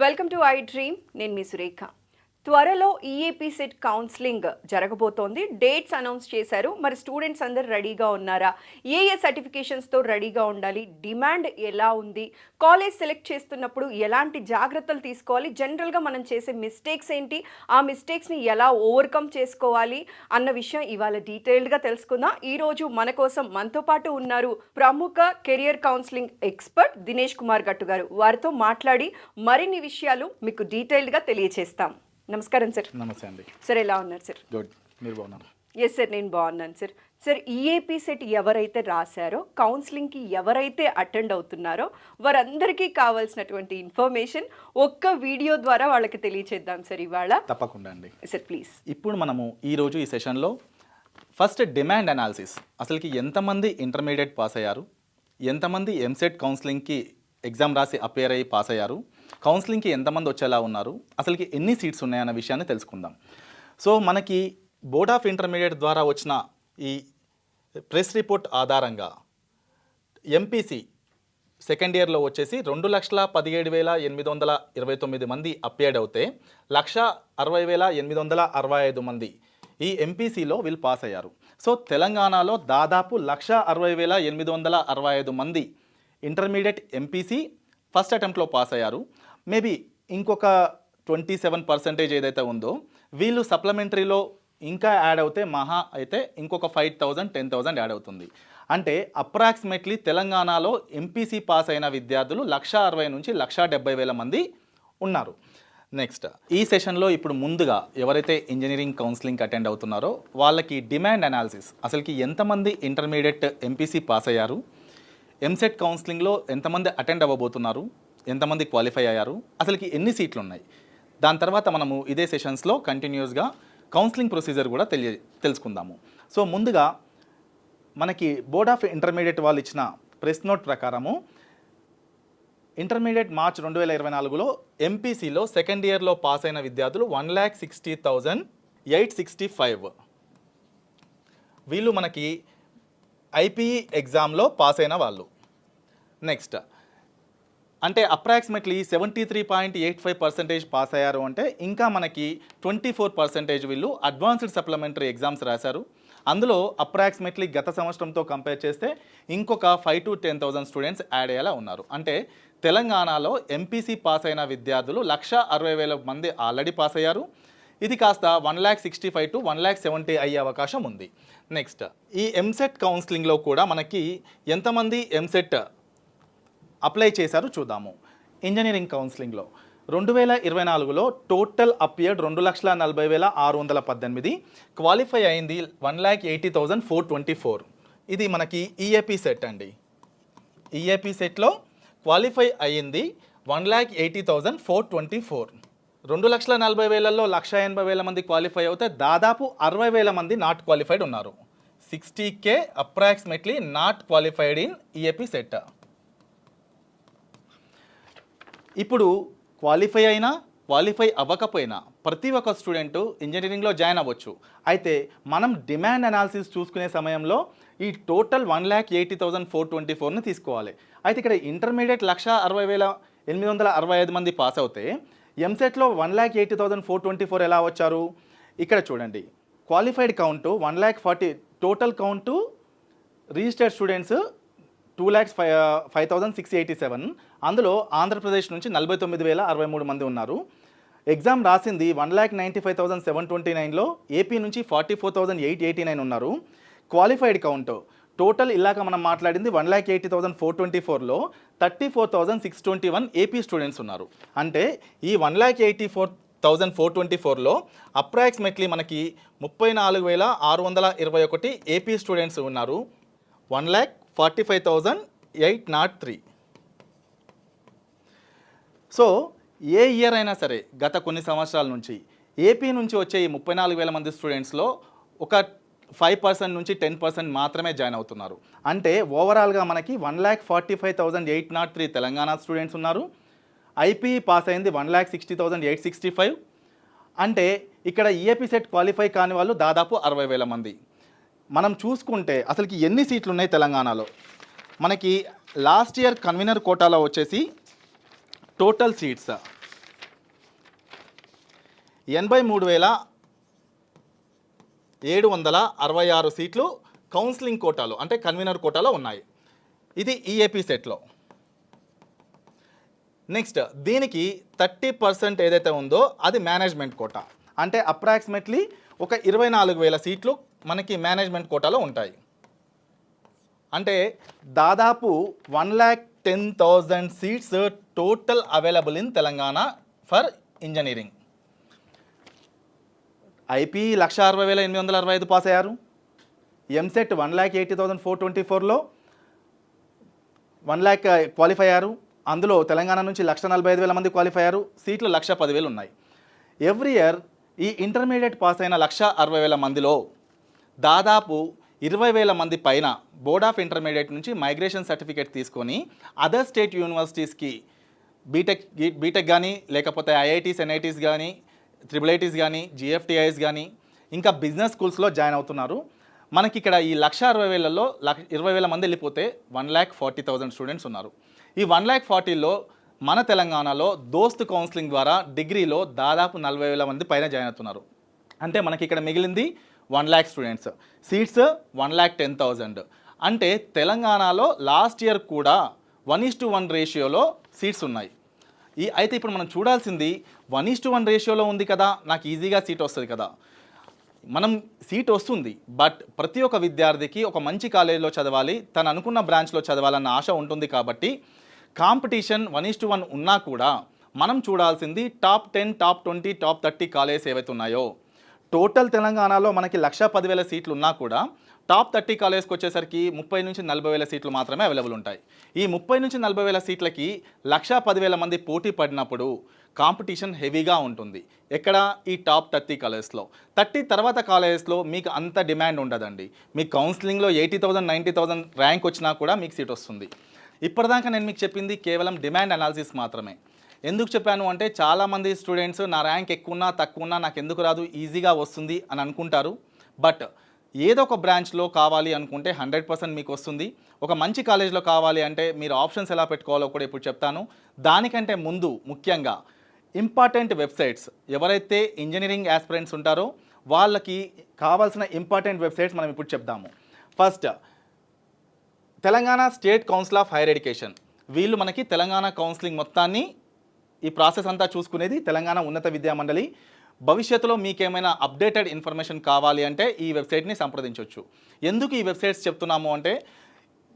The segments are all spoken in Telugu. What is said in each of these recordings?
Welcome to I dream. నేను మీ సురేఖ. త్వరలో ఈఏపీ సెట్ కౌన్సిలింగ్ జరగబోతోంది. డేట్స్ అనౌన్స్ చేశారు. మరి స్టూడెంట్స్ అందరు రెడీగా ఉన్నారా? ఏ సర్టిఫికేషన్స్తో రెడీగా ఉండాలి? డిమాండ్ ఎలా ఉంది? కాలేజ్ సెలెక్ట్ చేస్తున్నప్పుడు ఎలాంటి జాగ్రత్తలు తీసుకోవాలి? జనరల్గా మనం చేసే మిస్టేక్స్ ఏంటి? ఆ మిస్టేక్స్ని ఎలా ఓవర్కమ్ చేసుకోవాలి అన్న విషయం ఇవాళ డీటెయిల్డ్గా తెలుసుకుందాం. ఈరోజు మన కోసం మనతో పాటు ఉన్నారు ప్రముఖ career counselling expert Dinesh Kumar గట్టు గారు. వారితో మాట్లాడి మరిన్ని విషయాలు మీకు డీటెయిల్డ్గా తెలియజేస్తాం. నమస్కారం సార్. నమస్తే అండి. సార్ ఎలా ఉన్నారు సార్? గుడ్, మీరు బాగున్నారు? ఎస్ సార్, నేను బాగున్నాను సార్. సార్, ఈఏపీ సెట్ ఎవరైతే రాశారో, కౌన్సిలింగ్కి ఎవరైతే అటెండ్ అవుతున్నారో వారందరికీ కావాల్సినటువంటి ఇన్ఫర్మేషన్ ఒక్క వీడియో ద్వారా వాళ్ళకి తెలియచేద్దాం సార్ ఇవాళ. తప్పకుండా అండి సార్, ప్లీజ్. ఇప్పుడు మనము ఈరోజు ఈ సెషన్లో ఫస్ట్ డిమాండ్ అనాలిసిస్, అసలుకి ఎంతమంది ఇంటర్మీడియట్ పాస్ అయ్యారు, ఎంతమంది ఎంసెట్ కౌన్సిలింగ్కి ఎగ్జామ్ రాసి అపేర్ అయ్యి పాస్ అయ్యారు, కౌన్సిలింగ్కి ఎంతమంది వచ్చేలా ఉన్నారు, అసలుకి ఎన్ని సీట్స్ ఉన్నాయన్న విషయాన్ని తెలుసుకుందాం. సో మనకి బోర్డ్ ఆఫ్ ఇంటర్మీడియట్ ద్వారా వచ్చిన ఈ ప్రెస్ రిపోర్ట్ ఆధారంగా ఎంపీసీ సెకండ్ ఇయర్లో వచ్చేసి 2,17,829 మంది అపేర్డ్ అవుతే 1,60,865 మంది ఈ ఎంపీసీలో వీళ్ళు పాస్ అయ్యారు. సో తెలంగాణలో దాదాపు 1,60,865 మంది ఇంటర్మీడియట్ ఎంపీసీ ఫస్ట్ అటెంప్ట్లో పాస్ అయ్యారు. మేబీ ఇంకొక 27% ఏదైతే ఉందో వీళ్ళు సప్లిమెంటరీలో ఇంకా యాడ్ అవుతే మహా అయితే ఇంకొక 5,000 10,000 యాడ్ అవుతుంది. అంటే అప్రాక్సిమేట్లీ తెలంగాణలో ఎంపీసీ పాస్ అయిన విద్యార్థులు 1,60,000 నుంచి 1,70,000 మంది ఉన్నారు. నెక్స్ట్ ఈ సెషన్లో ఇప్పుడు ముందుగా ఎవరైతే ఇంజనీరింగ్ కౌన్సిలింగ్ అటెండ్ అవుతున్నారో వాళ్ళకి డిమాండ్ అనాలిసిస్, అసలుకి ఎంతమంది ఇంటర్మీడియట్ ఎంపీసీ పాస్ అయ్యారు, ఎంసెట్ కౌన్సిలింగ్లో ఎంతమంది అటెండ్ అవ్వబోతున్నారు, ఎంతమంది క్వాలిఫై అయ్యారు, అసలుకి ఎన్ని సీట్లు ఉన్నాయి, దాని తర్వాత మనము ఇదే సెషన్స్లో కంటిన్యూస్గా కౌన్సిలింగ్ ప్రొసీజర్ కూడా తెలుసుకుందాము. సో ముందుగా మనకి బోర్డ్ ఆఫ్ ఇంటర్మీడియట్ వాళ్ళు ఇచ్చిన ప్రెస్ నోట్ ప్రకారము ఇంటర్మీడియట్ మార్చ్ 2024లో ఎంపీసీలో సెకండ్ ఇయర్లో పాస్ అయిన విద్యార్థులు 1,60,865. వీళ్ళు మనకి ఐపీఈ ఎగ్జామ్లో పాస్ అయిన వాళ్ళు. నెక్స్ట్ అంటే అప్రాక్సిమేట్లీ 73.85% పాస్ అయ్యారు. అంటే ఇంకా మనకి 24% వీళ్ళు అడ్వాన్స్డ్ సప్లిమెంటరీ ఎగ్జామ్స్ రాశారు. అందులో అప్రాక్సిమేట్లీ గత సంవత్సరంతో కంపేర్ చేస్తే ఇంకొక 5,000 to 10,000 స్టూడెంట్స్ యాడ్ అయ్యేలా ఉన్నారు. అంటే తెలంగాణలో ఎంపీసీ పాస్ అయిన విద్యార్థులు 1,60,000 మంది ఆల్రెడీ పాస్ అయ్యారు. ఇది కాస్త 1,65,000 to 1,70,000 అయ్యే అవకాశం ఉంది. నెక్స్ట్ ఈ ఎంసెట్ కౌన్సిలింగ్లో కూడా మనకి ఎంతమంది ఎంసెట్ అప్లై చేశారు చూద్దాము. ఇంజనీరింగ్ కౌన్సిలింగ్లో 2024లో టోటల్ అపియర్డ్ 2,40,618, క్వాలిఫై అయింది 1,80,424. ఇది మనకి ఈఏపీ సెట్ అండి. ఈఏపీ సెట్లో క్వాలిఫై అయ్యింది 1,80,424. 2,40,000లో 1,80,000 మంది క్వాలిఫై అవుతే దాదాపు 60,000 మంది నాట్ క్వాలిఫైడ్ ఉన్నారు. 60K approximately not qualified in EAP set. ఇప్పుడు క్వాలిఫై అయినా క్వాలిఫై అవ్వకపోయినా ప్రతి ఒక్క స్టూడెంట్ ఇంజనీరింగ్లో జాయిన్ అవ్వచ్చు. అయితే మనం డిమాండ్ అనాలిసిస్ చూసుకునే సమయంలో ఈ టోటల్ 1,80,424ని తీసుకోవాలి. అయితే ఇక్కడ ఇంటర్మీడియట్ 1,60,865 మంది పాస్ అవుతే ఎంసెట్లో 1,80,424 ఎలా వచ్చారు? ఇక్కడ చూడండి, qualified count 1,40,000, total count registered students 2,05,687. అందులో ఆంధ్రప్రదేశ్ నుంచి 49,063 మంది ఉన్నారు. ఎగ్జామ్ రాసింది 1,95,729లో ఏపీ నుంచి 44,889 ఉన్నారు. క్వాలిఫైడ్ కౌంట్ టోటల్ ఇలాగ మనం మాట్లాడింది 1,80,424లో 34,621 ఏపీ స్టూడెంట్స్ ఉన్నారు. అంటే ఈ 1,84,424లో అప్రాక్సిమేట్లీ మనకి 34,621 ఏపీ స్టూడెంట్స్ ఉన్నారు. 1,45,803. సో ఏ ఇయర్ అయినా సరే గత కొన్ని సంవత్సరాల నుంచి ఏపీ నుంచి వచ్చే ఈ 34,000 మంది స్టూడెంట్స్లో ఒక 5% నుంచి 10% మాత్రమే జాయిన్ అవుతున్నారు. అంటే ఓవరాల్గా మనకి 1,45,803 తెలంగాణ స్టూడెంట్స్ ఉన్నారు. ఐపీఈ పాస్ అయింది 1,60,865. అంటే ఇక్కడ ఈఏపీ సెట్ క్వాలిఫై కాని వాళ్ళు దాదాపు 60,000 మంది. మనం చూసుకుంటే అసలుకి ఎన్ని సీట్లు ఉన్నాయి తెలంగాణలో? మనకి లాస్ట్ ఇయర్ కన్వీనర్ కోటాలో వచ్చేసి టోటల్ సీట్స్ 83,766 సీట్లు కౌన్సిలింగ్ కోటాలో అంటే కన్వీనర్ కోటాలో ఉన్నాయి. ఇది ఈఏపీ సెట్లో. నెక్స్ట్ దీనికి 30% ఏదైతే ఉందో అది మేనేజ్మెంట్ కోటా, అంటే అప్రాక్సిమేట్లీ ఒక 24,000 సీట్లు మనకి మేనేజ్మెంట్ కోటాలో ఉంటాయి. అంటే దాదాపు 1,10,000 seats total available in Telangana for engineering. IP 1,60,865 pass అయ్యారు. ఎంసెట్ 1,80,424లో 1,00,000 క్వాలిఫై అయ్యారు. అందులో తెలంగాణ నుంచి 1,45,000 మంది క్వాలిఫై అయ్యారు. సీట్లు 1,10,000 ఉన్నాయి. ఎవ్రీ ఇయర్ ఈ ఇంటర్మీడియట్ పాస్ అయిన 1,60,000 మందిలో దాదాపు 20,000 మంది పైన బోర్డ్ ఆఫ్ ఇంటర్మీడియట్ నుంచి మైగ్రేషన్ సర్టిఫికేట్ తీసుకొని అదర్ స్టేట్ యూనివర్సిటీస్కి బీటెక్ కానీ లేకపోతే ఐఐటీస్ ఎన్ఐటీస్ కానీ IIITs కానీ GFTIs కానీ ఇంకా బిజినెస్ స్కూల్స్లో జాయిన్ అవుతున్నారు. మనకి ఇక్కడ ఈ 1,60,000లో 20,000 మంది వెళ్ళిపోతే 1,40,000 స్టూడెంట్స్ ఉన్నారు. ఈ 1,40,000లో మన తెలంగాణలో దోస్త్ కౌన్సిలింగ్ ద్వారా డిగ్రీలో దాదాపు 40,000 మంది పైన జాయిన్ అవుతున్నారు. అంటే మనకి ఇక్కడ మిగిలింది 1,00,000 స్టూడెంట్స్. సీట్స్ 1,10,000. అంటే తెలంగాణలో లాస్ట్ ఇయర్ కూడా 1:1 రేషియోలో సీట్స్ ఉన్నాయి. అయితే ఇప్పుడు మనం చూడాల్సింది 1:1 రేషియోలో ఉంది కదా, నాకు ఈజీగా సీట్ వస్తుంది కదా. మనం సీట్ వస్తుంది, బట్ ప్రతి ఒక్క విద్యార్థికి ఒక మంచి కాలేజీలో చదవాలి, తను అనుకున్న బ్రాంచ్లో చదవాలన్న ఆశ ఉంటుంది. కాబట్టి కాంపిటీషన్ 1:1 ఉన్నా కూడా మనం చూడాల్సింది టాప్ 10, టాప్ 20, టాప్ 30 కాలేజెస్ ఏవైతే ఉన్నాయో. టోటల్ తెలంగాణలో మనకి 1,10,000 సీట్లు ఉన్నా కూడా టాప్ 30 కాలేజ్కి వచ్చేసరికి 30,000-40,000 సీట్లు మాత్రమే అవైలబుల్ ఉంటాయి. ఈ 30,000-40,000 సీట్లకి 1,10,000 మంది పోటీ పడినప్పుడు కాంపిటీషన్ హెవీగా ఉంటుంది. ఎక్కడ? ఈ టాప్ 30 కాలేజెస్లో. 30 తర్వాత కాలేజెస్లో మీకు అంత డిమాండ్ ఉండదండి. మీ కౌన్సిలింగ్లో 80,000, 90,000 ర్యాంక్ వచ్చినా కూడా మీకు సీట్ వస్తుంది. ఇప్పటిదాకా నేను మీకు చెప్పింది కేవలం డిమాండ్ అనాలిసిస్ మాత్రమే. ఎందుకు చెప్పాను అంటే చాలామంది స్టూడెంట్స్ నా ర్యాంక్ ఎక్కువన్నా తక్కువన్నా నాకు ఎందుకు రాదు, ఈజీగా వస్తుంది అని అనుకుంటారు. బట్ ఏదో ఒక బ్రాంచ్లో కావాలి అనుకుంటే 100% మీకు వస్తుంది. ఒక మంచి కాలేజ్లో కావాలి అంటే మీరు ఆప్షన్స్ ఎలా పెట్టుకోవాలో కూడా ఇప్పుడు చెప్తాను. దానికంటే ముందు ముఖ్యంగా ఇంపార్టెంట్ వెబ్సైట్స్, ఎవరైతే ఇంజనీరింగ్ యాస్పిరెంట్స్ ఉంటారో వాళ్ళకి కావాల్సిన ఇంపార్టెంట్ వెబ్సైట్స్ మనం ఇప్పుడు చెప్దాము. First, Telangana state council of higher education. వీళ్ళు మనకి తెలంగాణ కౌన్సిలింగ్ మొత్తాన్ని ఈ ప్రాసెస్ అంతా చూసుకునేది తెలంగాణ ఉన్నత విద్యా మండలి. భవిష్యత్తులో మీకేమైనా అప్డేటెడ్ ఇన్ఫర్మేషన్ కావాలి అంటే ఈ వెబ్సైట్ని సంప్రదించవచ్చు. ఎందుకు ఈ వెబ్సైట్స్ చెప్తున్నాము అంటే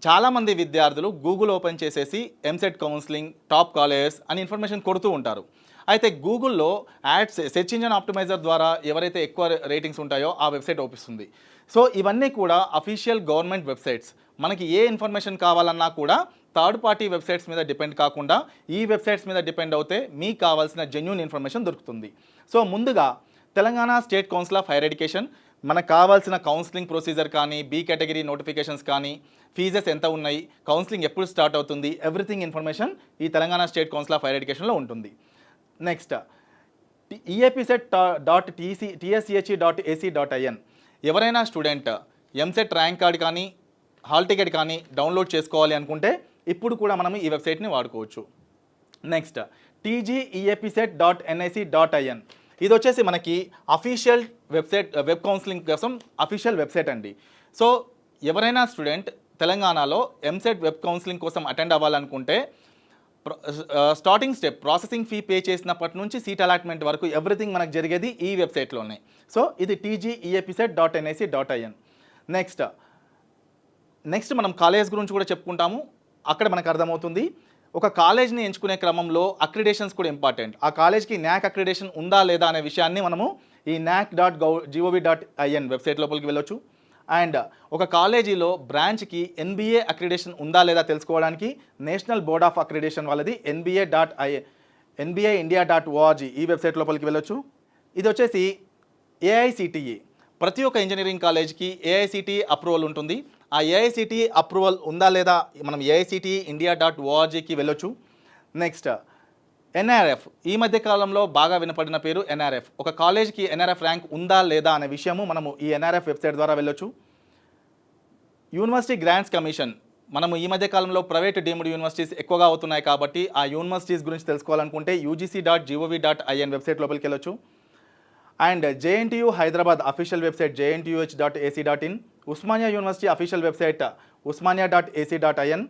చాలామంది విద్యార్థులు గూగుల్ ఓపెన్ చేసేసి ఎంసెట్ కౌన్సిలింగ్, టాప్ కాలేజెస్ అని ఇన్ఫర్మేషన్ కొడుతూ ఉంటారు. అయితే గూగుల్లో యాడ్స్, సెర్చ్ ఇంజిన్ ఆప్టిమైజర్ ద్వారా ఎవరైతే ఎక్కువ రేటింగ్స్ ఉంటాయో ఆ వెబ్సైట్ ఓపిస్తుంది. సో ఇవన్నీ కూడా అఫీషియల్ గవర్నమెంట్ వెబ్సైట్స్. మనకి ఏ ఇన్ఫర్మేషన్ కావాలన్నా కూడా థర్డ్ పార్టీ వెబ్సైట్స్ మీద డిపెండ్ కాకుండా ఈ వెబ్సైట్స్ మీద డిపెండ్ అవుతే మీకు కావాల్సిన జెన్యూన్ ఇన్ఫర్మేషన్ దొరుకుతుంది. సో ముందుగా Telangana state council of higher education మనకు కావాల్సిన కౌన్సిలింగ్ ప్రొసీజర్ కానీ, బి కేటగిరీ నోటిఫికేషన్స్ కానీ, ఫీజెస్ ఎంత ఉన్నాయి, కౌన్సిలింగ్ ఎప్పుడు స్టార్ట్ అవుతుంది, ఎవ్రీథింగ్ ఇన్ఫర్మేషన్ ఈ Telangana state council of hire ఎడ్యుకేషన్లో ఉంటుంది. Next, eapset.tschE.ac.in. ఎవరైనా స్టూడెంట్ ఎంసెట్ ర్యాంక్ కార్డ్ కానీ హాల్ టికెట్ కానీ డౌన్లోడ్ చేసుకోవాలి అనుకుంటే ఇప్పుడు కూడా మనం ఈ వెబ్సైట్ని వాడుకోవచ్చు. Next, tgeapset.nic.in. ఇది వచ్చేసి మనకి అఫీషియల్ వెబ్సైట్, వెబ్ కౌన్సిలింగ్ కోసం అఫీషియల్ వెబ్సైట్ అండి. సో ఎవరైనా స్టూడెంట్ తెలంగాణలో ఎంసెట్ వెబ్ కౌన్సిలింగ్ కోసం అటెండ్ అవ్వాలనుకుంటే starting step processing fee pay చేసినప్పటి నుంచి సీట్ అలాట్మెంట్ వరకు ఎవ్రీథింగ్ మనకు జరిగేది ఈ వెబ్సైట్లోనే. సో ఇది tgeapset.nic.in. నెక్స్ట్ మనం కాలేజ్ గురించి కూడా చెప్పుకుంటాము. అక్కడ మనకు అర్థమవుతుంది ఒక కాలేజ్ని ఎంచుకునే క్రమంలో అక్రిడేషన్స్ కూడా ఇంపార్టెంట్. ఆ కాలేజ్కి న్యాక్ అక్రిడేషన్ ఉందా లేదా అనే విషయాన్ని మనము ఈ nac.gov.in వెబ్సైట్ లోపలికి వెళ్ళొచ్చు. అండ్ ఒక కాలేజీలో బ్రాంచ్కి NBA అక్రిడేషన్ ఉందా లేదా తెలుసుకోవడానికి నేషనల్ బోర్డ్ ఆఫ్ అక్రిడేషన్ వాళ్ళది nba.india.org ఈ వెబ్సైట్ లోపలికి వెళ్ళొచ్చు. ఇది వచ్చేసి AICTE. ప్రతి ఒక్క ఇంజనీరింగ్ కాలేజ్కి AICTE అప్రూవల్ ఉంటుంది. ఆ AICTE అప్రూవల్ ఉందా లేదా మనం AICTE.india.orgకి వెళ్ళొచ్చు. Next, NRF. ఈ మధ్య కాలంలో బాగా వినపడిన పేరు NRF. ఒక కాలేజ్కి NRF ర్యాంక్ ఉందా లేదా అనే విషయము మనము ఈ NRF వెబ్సైట్ ద్వారా వెళ్ళొచ్చు. University grants commission. మనము ఈ మధ్య కాలంలో ప్రైవేట్ డీమ్డ్ యూనివర్సిటీస్ ఎక్కువగా అవుతున్నాయి కాబట్టి ఆ యూనివర్సిటీస్ గురించి తెలుసుకోవాలనుకుంటే UGC.gov.in వెబ్సైట్ లోపలికి వెళ్ళొచ్చు. And JNTU Hyderabad official website jntuh.ac.in, Osmania university official website usmania.ac.in.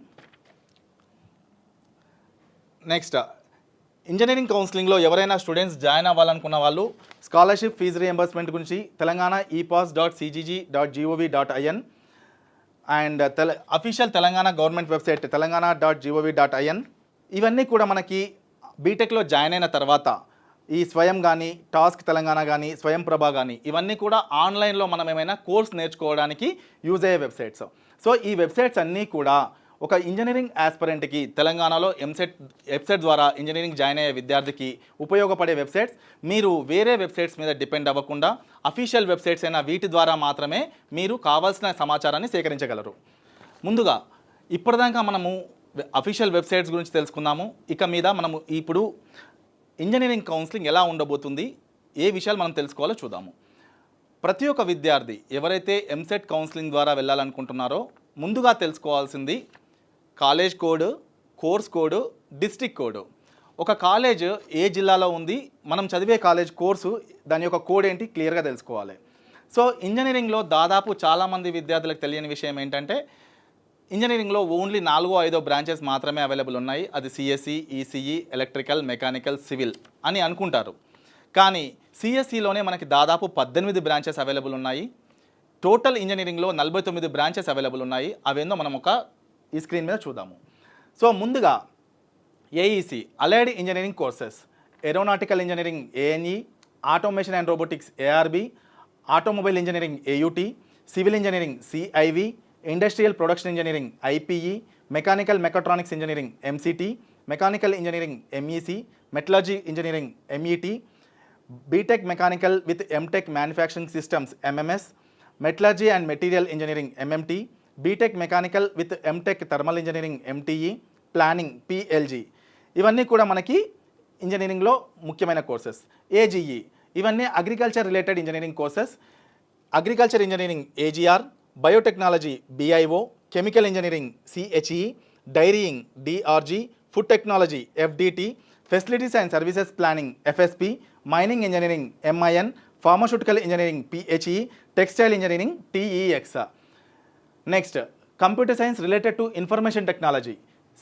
Next engineering కౌన్సిలింగ్లో ఎవరైనా స్టూడెంట్స్ జాయిన్ అవ్వాలనుకున్న వాళ్ళు స్కాలర్షిప్ ఫీజు రియంబర్స్మెంట్ గురించి Telangana epass.cgg.gov.in and official Telangana government website తెలంగాణ.gov.in. ఇవన్నీ కూడా మనకి బీటెక్లో జాయిన్ అయిన తర్వాత ఈ స్వయం కానీ, టాస్క్ తెలంగాణ కానీ, స్వయం ప్రభ కానీ ఇవన్నీ కూడా ఆన్లైన్లో మనం ఏమైనా కోర్స్ నేర్చుకోవడానికి యూజ్ అయ్యే వెబ్సైట్స్. సో ఈ వెబ్సైట్స్ అన్నీ కూడా ఒక ఇంజనీరింగ్ ఆస్పిరెంట్కి తెలంగాణలో వెబ్సైట్ ద్వారా ఇంజనీరింగ్ జాయిన్ అయ్యే విద్యార్థికి ఉపయోగపడే వెబ్సైట్స్. మీరు వేరే వెబ్సైట్స్ మీద డిపెండ్ అవ్వకుండా అఫీషియల్ వెబ్సైట్స్ అయినా వీటి ద్వారా మాత్రమే మీరు కావాల్సిన సమాచారాన్ని సేకరించగలరు. ముందుగా ఇప్పటిదాకా మనము అఫీషియల్ వెబ్సైట్స్ గురించి తెలుసుకున్నాము. ఇక మీద మనము ఇప్పుడు ఇంజనీరింగ్ కౌన్సిలింగ్ ఎలా ఉండబోతుంది, ఏ విషయాలు మనం తెలుసుకోవాలో చూద్దాము. ప్రతి ఒక్క విద్యార్థి ఎవరైతే ఎంసెట్ కౌన్సిలింగ్ ద్వారా వెళ్ళాలనుకుంటున్నారో ముందుగా తెలుసుకోవాల్సింది college code, course code, district code. ఒక కాలేజ్ ఏ జిల్లాలో ఉంది, మనం చదివే కాలేజ్ కోర్సు దాని యొక్క కోడ్ ఏంటి క్లియర్గా తెలుసుకోవాలి. సో ఇంజనీరింగ్లో దాదాపు చాలామంది విద్యార్థులకు తెలియని విషయం ఏంటంటే ఇంజనీరింగ్లో ఓన్లీ 4-5 బ్రాంచెస్ మాత్రమే అవైలబుల్ ఉన్నాయి. అది CSE, ECE, electrical, mechanical, civil అని అనుకుంటారు. కానీ సిఎస్సిలోనే మనకి దాదాపు 18 బ్రాంచెస్ అవైలబుల్ ఉన్నాయి. టోటల్ ఇంజనీరింగ్లో 49 బ్రాంచెస్ అవైలబుల్ ఉన్నాయి. అవేందో మనం ఈ స్క్రీన్ మీద చూద్దాము. సో ముందుగా AEC allied engineering courses, aeronautical engineering ANE, automation and robotics ARB, automobile engineering AUT, civil engineering CIV, industrial production engineering IPE, mechanical mechatronics engineering MCT, mechanical engineering MEC, metallurgy engineering MET, B Tech mechanical with M Tech manufacturing systems MMS, metallurgy and material engineering MMT, B Tech mechanical with M Tech thermal engineering MTE, planning PLG. ఇవన్నీ కూడా మనకి ఇంజనీరింగ్లో ముఖ్యమైన కోర్సెస్. ఏజీఈ ఇవన్నీ agriculture related engineering courses. Agriculture engineering AGR, biotechnology BIO, chemical engineering CHE, dairying DRG, food technology FDT, facilities and services planning FSP, mining engineering MIN, pharmaceutical engineering PHE, textile engineering TEX. Next computer science related to information technology,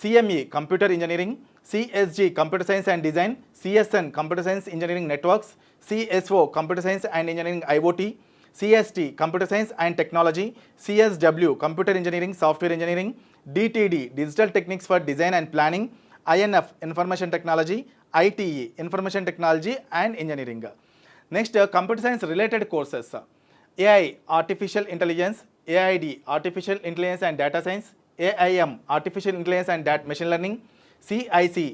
CME computer engineering, CSG computer science and design, CSN computer science engineering networks, CSO computer science and engineering IoT, CST computer science and technology, CSW computer engineering software engineering, DTD digital techniques for design and planning, INF information technology, ITE information technology and engineering. Next computer science related courses, AI artificial intelligence, AID artificial intelligence and data science, AIM artificial intelligence and machine learning, CIC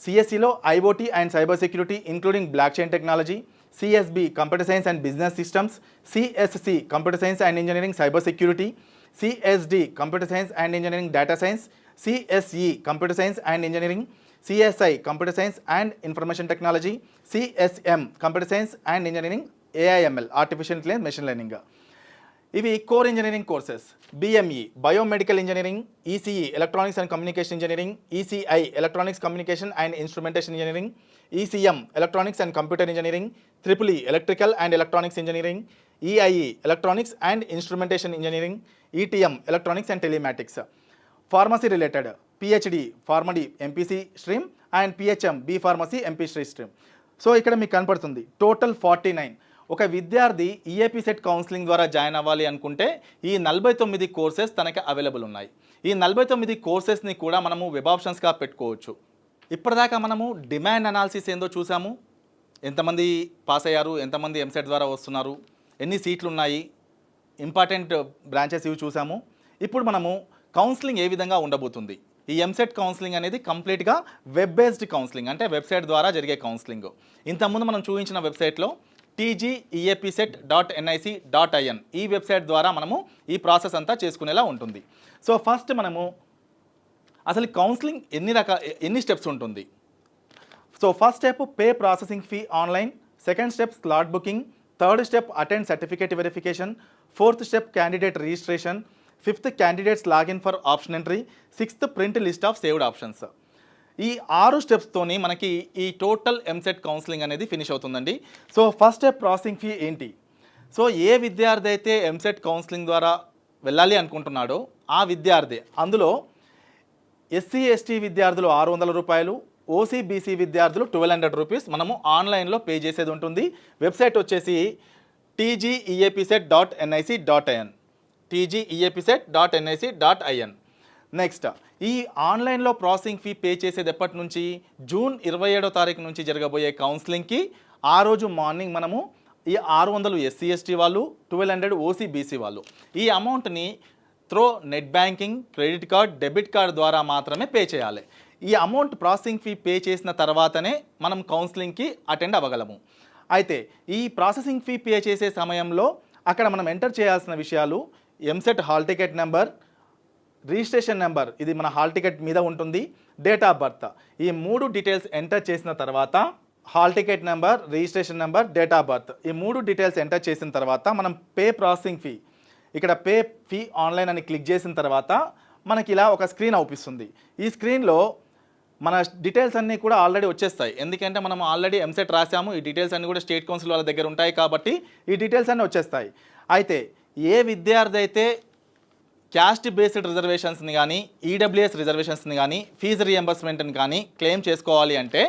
సిఎస్సిలో IoT and cyber security including blockchain technology, CSB computer science and business systems, CSC computer science and engineering cyber security, CSD computer science and engineering data science, CSE computer science and engineering, CSI computer science and information technology, CSM computer science and engineering AIML artificial intelligence machine learning. ఇవి core engineering courses. BME biomedical engineering, ECE electronics and communication engineering, ECI electronics communication and instrumentation engineering, ECM electronics and computer engineering, triple E electrical and electronics engineering, EIE electronics and instrumentation engineering, ETM electronics and telematics. Pharmacy related PHD PharmD MPC stream and PHM B pharmacy MPC stream. So ఇక్కడ మీకు కనపడుతుంది టోటల్ 49. ఒక విద్యార్థి ఈఏపీ సెట్ కౌన్సిలింగ్ ద్వారా జాయిన్ అవ్వాలి అనుకుంటే ఈ 49 కోర్సెస్ తనకి అవైలబుల్ ఉన్నాయి. ఈ 49 కోర్సెస్ని కూడా మనము వెబ్ ఆప్షన్స్గా పెట్టుకోవచ్చు. ఇప్పటిదాకా మనము డిమాండ్ అనాలిసిస్ ఏందో చూసాము, ఎంతమంది పాస్ అయ్యారు, ఎంతమంది ఎంసెట్ ద్వారా వస్తున్నారు, ఎన్ని సీట్లు ఉన్నాయి, ఇంపార్టెంట్ బ్రాంచెస్ ఇవి చూసాము. ఇప్పుడు మనము కౌన్సిలింగ్ ఏ విధంగా ఉండబోతుంది. ఈ ఎంసెట్ కౌన్సిలింగ్ అనేది కంప్లీట్గా వెబ్ బేస్డ్ కౌన్సిలింగ్, అంటే వెబ్సైట్ ద్వారా జరిగే కౌన్సిలింగ్. ఇంతకుముందు మనం చూపించిన వెబ్సైట్లో tgeepset.nic.in ఈ వెబ్సైట్ ద్వారా మనము ఈ ప్రాసెస్ అంతా చేసుకునేలా ఉంటుంది. సో ఫస్ట్ మనము అసలు కౌన్సిలింగ్ ఎన్ని స్టెప్స్ ఉంటుంది. So first step pay processing fee online, second step slot booking, third step attend certificate verification, fourth step candidate registration, fifth candidates login for option entry, sixth print list of saved options. ఈ 6 స్టెప్స్తోని మనకి ఈ టోటల్ ఎంసెట్ కౌన్సిలింగ్ అనేది ఫినిష్ అవుతుందండి. So first step processing fee ఏంటి? సో ఏ విద్యార్థి అయితే ఎంసెట్ కౌన్సిలింగ్ ద్వారా వెళ్ళాలి అనుకుంటున్నాడో ఆ విద్యార్థి, అందులో ఎస్సీ ఎస్టీ విద్యార్థులు 600 రూపాయలు, ఓసీ బీసీ విద్యార్థులు 1200 రూపీస్ మనము ఆన్లైన్లో పే చేసేది ఉంటుంది. వెబ్సైట్ వచ్చేసి tgeapset.nic.in tgeapset.nic.in. నెక్స్ట్ ఈ ఆన్లైన్లో ప్రాసెసింగ్ ఫీ పే చేసేది ఎప్పటి నుంచి? జూన్ 27వ తారీఖు నుంచి జరగబోయే కౌన్సిలింగ్కి ఆ రోజు మార్నింగ్ మనము ఈ 600 ఎస్సీ ఎస్టీ వాళ్ళు, 1200 ఓసీ బీసీ వాళ్ళు ఈ అమౌంట్ని throw net banking, credit card, debit card ద్వారా మాత్రమే పే చేయాలి. ఈ అమౌంట్ ప్రాసెసింగ్ ఫీ పే చేసిన తర్వాతనే మనం కౌన్సిలింగ్కి అటెండ్ అవ్వగలము. అయితే ఈ ప్రాసెసింగ్ ఫీ పే చేసే సమయంలో అక్కడ మనం ఎంటర్ చేయాల్సిన విషయాలు EAMCET hall ticket number, registration number, ఇది మన హాల్ టికెట్ మీద ఉంటుంది, డేట్ ఆఫ్ బర్త్, ఈ 3 డీటెయిల్స్ ఎంటర్ చేసిన తర్వాత hall ticket number, registration number, date of birth, ఈ 3 డీటెయిల్స్ ఎంటర్ చేసిన తర్వాత మనం పే ప్రాసెసింగ్ ఫీ, ఇక్కడ పే ఫీ ఆన్లైన్ అని క్లిక్ చేసిన తర్వాత మనకి ఇలా ఒక స్క్రీన్ అవుపిస్తుంది. ఈ స్క్రీన్లో మన డీటెయిల్స్ అన్నీ కూడా ఆల్రెడీ వచ్చేస్తాయి. ఎందుకంటే మనం ఆల్రెడీ ఎంసెట్ రాసాము, ఈ డీటెయిల్స్ అన్నీ కూడా స్టేట్ కౌన్సిల్ వాళ్ళ దగ్గర ఉంటాయి కాబట్టి ఈ డీటెయిల్స్ అన్నీ వచ్చేస్తాయి. అయితే ఏ విద్యార్థి అయితే క్యాస్ట్ బేస్డ్ రిజర్వేషన్స్ని కానీ, ఈడబ్ల్యూఎస్ రిజర్వేషన్స్ని కానీ, ఫీజు రియంబర్స్మెంట్ని కానీ క్లెయిమ్ చేసుకోవాలి అంటే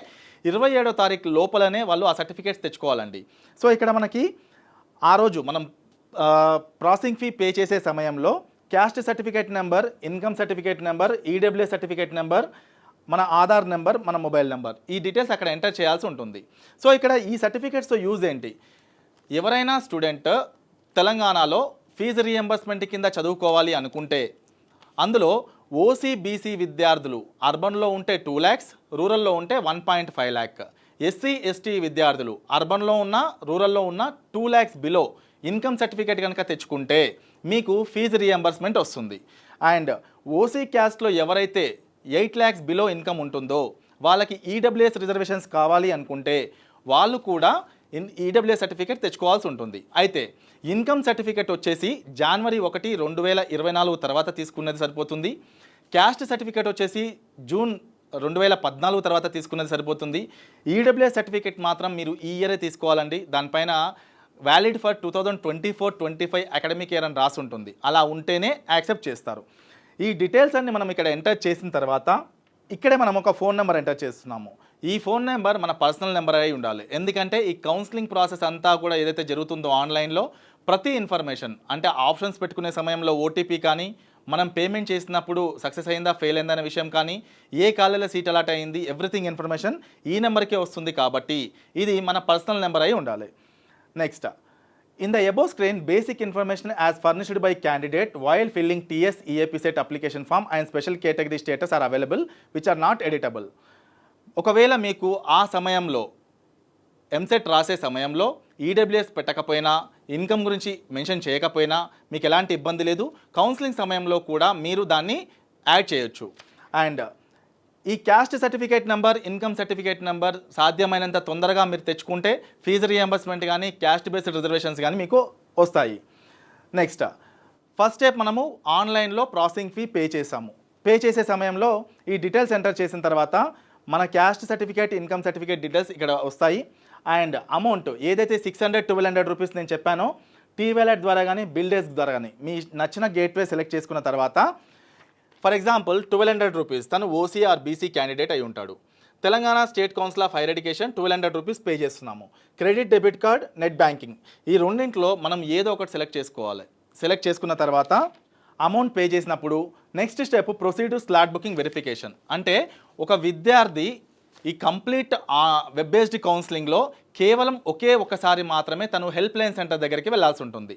27వ తారీఖు లోపలనే వాళ్ళు ఆ సర్టిఫికేట్స్ తెచ్చుకోవాలండి. సో ఇక్కడ మనకి ఆ రోజు మనం ప్రాసెసింగ్ ఫీ పే చేసే సమయంలో caste certificate number, income certificate number, EWS certificate number, మన ఆధార్ నెంబర్, మన మొబైల్ నెంబర్, ఈ డీటెయిల్స్ అక్కడ ఎంటర్ చేయాల్సి ఉంటుంది. సో ఇక్కడ ఈ సర్టిఫికేట్స్తో యూజ్ ఏంటి? ఎవరైనా స్టూడెంట్ తెలంగాణలో ఫీజు రియంబర్స్మెంట్ కింద చదువుకోవాలి అనుకుంటే అందులో ఓసీ బీసీ విద్యార్థులు అర్బన్లో ఉంటే 2 lakhs, రూరల్లో ఉంటే 1.5 lakh, ఎస్సీ ఎస్టీ విద్యార్థులు అర్బన్లో ఉన్న, రూరల్లో ఉన్న 2 lakhs బిలో ఇన్కమ్ సర్టిఫికేట్ కనుక తెచ్చుకుంటే మీకు ఫీజు రియంబర్స్మెంట్ వస్తుంది. అండ్ ఓసీ క్యాస్ట్లో ఎవరైతే 8 lakhs బిలో ఇన్కమ్ ఉంటుందో వాళ్ళకి ఈడబ్ల్యూఎస్ రిజర్వేషన్స్ కావాలి అనుకుంటే వాళ్ళు కూడా ఈడబ్ల్యూఎస్ సర్టిఫికేట్ తెచ్చుకోవాల్సి ఉంటుంది. అయితే ఇన్కమ్ సర్టిఫికేట్ వచ్చేసి జనవరి 1, 2024 తర్వాత తీసుకున్నది సరిపోతుంది. క్యాస్ట్ సర్టిఫికేట్ వచ్చేసి జూన్ 2014 తర్వాత తీసుకున్నది సరిపోతుంది. ఈడబ్ల్యూఎస్ సర్టిఫికేట్ మాత్రం మీరు ఈ ఇయరే తీసుకోవాలండి. దానిపైన వ్యాలిడ్ ఫర్ 2024-25 అకాడమిక్ ఇయర్ అని రాసి ఉంటుంది. అలా ఉంటేనే యాక్సెప్ట్ చేస్తారు. ఈ డీటెయిల్స్ అన్ని మనం ఇక్కడ ఎంటర్ చేసిన తర్వాత ఇక్కడే మనం ఒక ఫోన్ నెంబర్ ఎంటర్ చేస్తున్నాము. ఈ ఫోన్ నెంబర్ మన పర్సనల్ నెంబర్ అయి ఉండాలి. ఎందుకంటే ఈ కౌన్సిలింగ్ ప్రాసెస్ అంతా కూడా ఏదైతే జరుగుతుందో ఆన్లైన్లో ప్రతి ఇన్ఫర్మేషన్, అంటే ఆప్షన్స్ పెట్టుకునే సమయంలో ఓటీపీ కానీ, మనం పేమెంట్ చేసినప్పుడు సక్సెస్ అయిందా ఫెయిల్ అయిందా అనే విషయం కానీ, ఏ కాలేజీలో సీట్ అలాట్ అయింది, ఎవ్రీథింగ్ ఇన్ఫర్మేషన్ ఈ నెంబర్కే వస్తుంది. కాబట్టి ఇది మన పర్సనల్ నెంబర్ అయి ఉండాలి. Next, in the above screen, basic information as furnished by candidate while filling TS EAP set application form and special category status are available which are not editable. ఒకవేళ మీకు ఆ సమయంలో ఎంసెట్ రాసే సమయంలో ఈడబ్ల్యూఎస్ పెట్టకపోయినా, ఇన్కమ్ గురించి మెన్షన్ చేయకపోయినా మీకు ఎలాంటి ఇబ్బంది లేదు. కౌన్సిలింగ్ సమయంలో కూడా మీరు దాన్ని యాడ్ చేయొచ్చు. అండ్ ఈ caste certificate number, income certificate number సాధ్యమైనంత తొందరగా మీరు తెచ్చుకుంటే ఫీజు రియంబర్స్మెంట్ కానీ, క్యాస్ట్ బేస్డ్ రిజర్వేషన్స్ కానీ మీకు వస్తాయి. నెక్స్ట్, ఫస్ట్ స్టెప్ మనము ఆన్లైన్లో ప్రాసెసింగ్ ఫీ పే చేసాము. పే చేసే సమయంలో ఈ డీటెయిల్స్ ఎంటర్ చేసిన తర్వాత మన caste certificate, income certificate details ఇక్కడ వస్తాయి. అండ్ అమౌంట్ ఏదైతే 600-1200 రూపీస్ నేను చెప్పానో టీ వ్యాలెట్ ద్వారా కానీ, బిల్ డెస్క్ ద్వారా కానీ మీ నచ్చిన గేట్వే సెలెక్ట్ చేసుకున్న తర్వాత, ఫర్ ఎగ్జాంపుల్ 1200 రూపీస్ తను ఓసీ ఆర్ బీసీ క్యాండిడేట్ అయి ఉంటాడు. Telangana state council of higher education 1200 rupees pay చేస్తున్నాము. Credit, debit card, net banking, ఈ రెండింటిలో మనం ఏదో ఒకటి సెలెక్ట్ చేసుకోవాలి. సెలెక్ట్ చేసుకున్న తర్వాత అమౌంట్ పే చేసినప్పుడు next step proceed to slot booking verification. అంటే ఒక విద్యార్థి ఈ కంప్లీట్ వెబ్ బేస్డ్ కౌన్సిలింగ్లో కేవలం ఒకసారి మాత్రమే తను హెల్ప్ లైన్ సెంటర్ దగ్గరికి వెళ్ళాల్సి ఉంటుంది.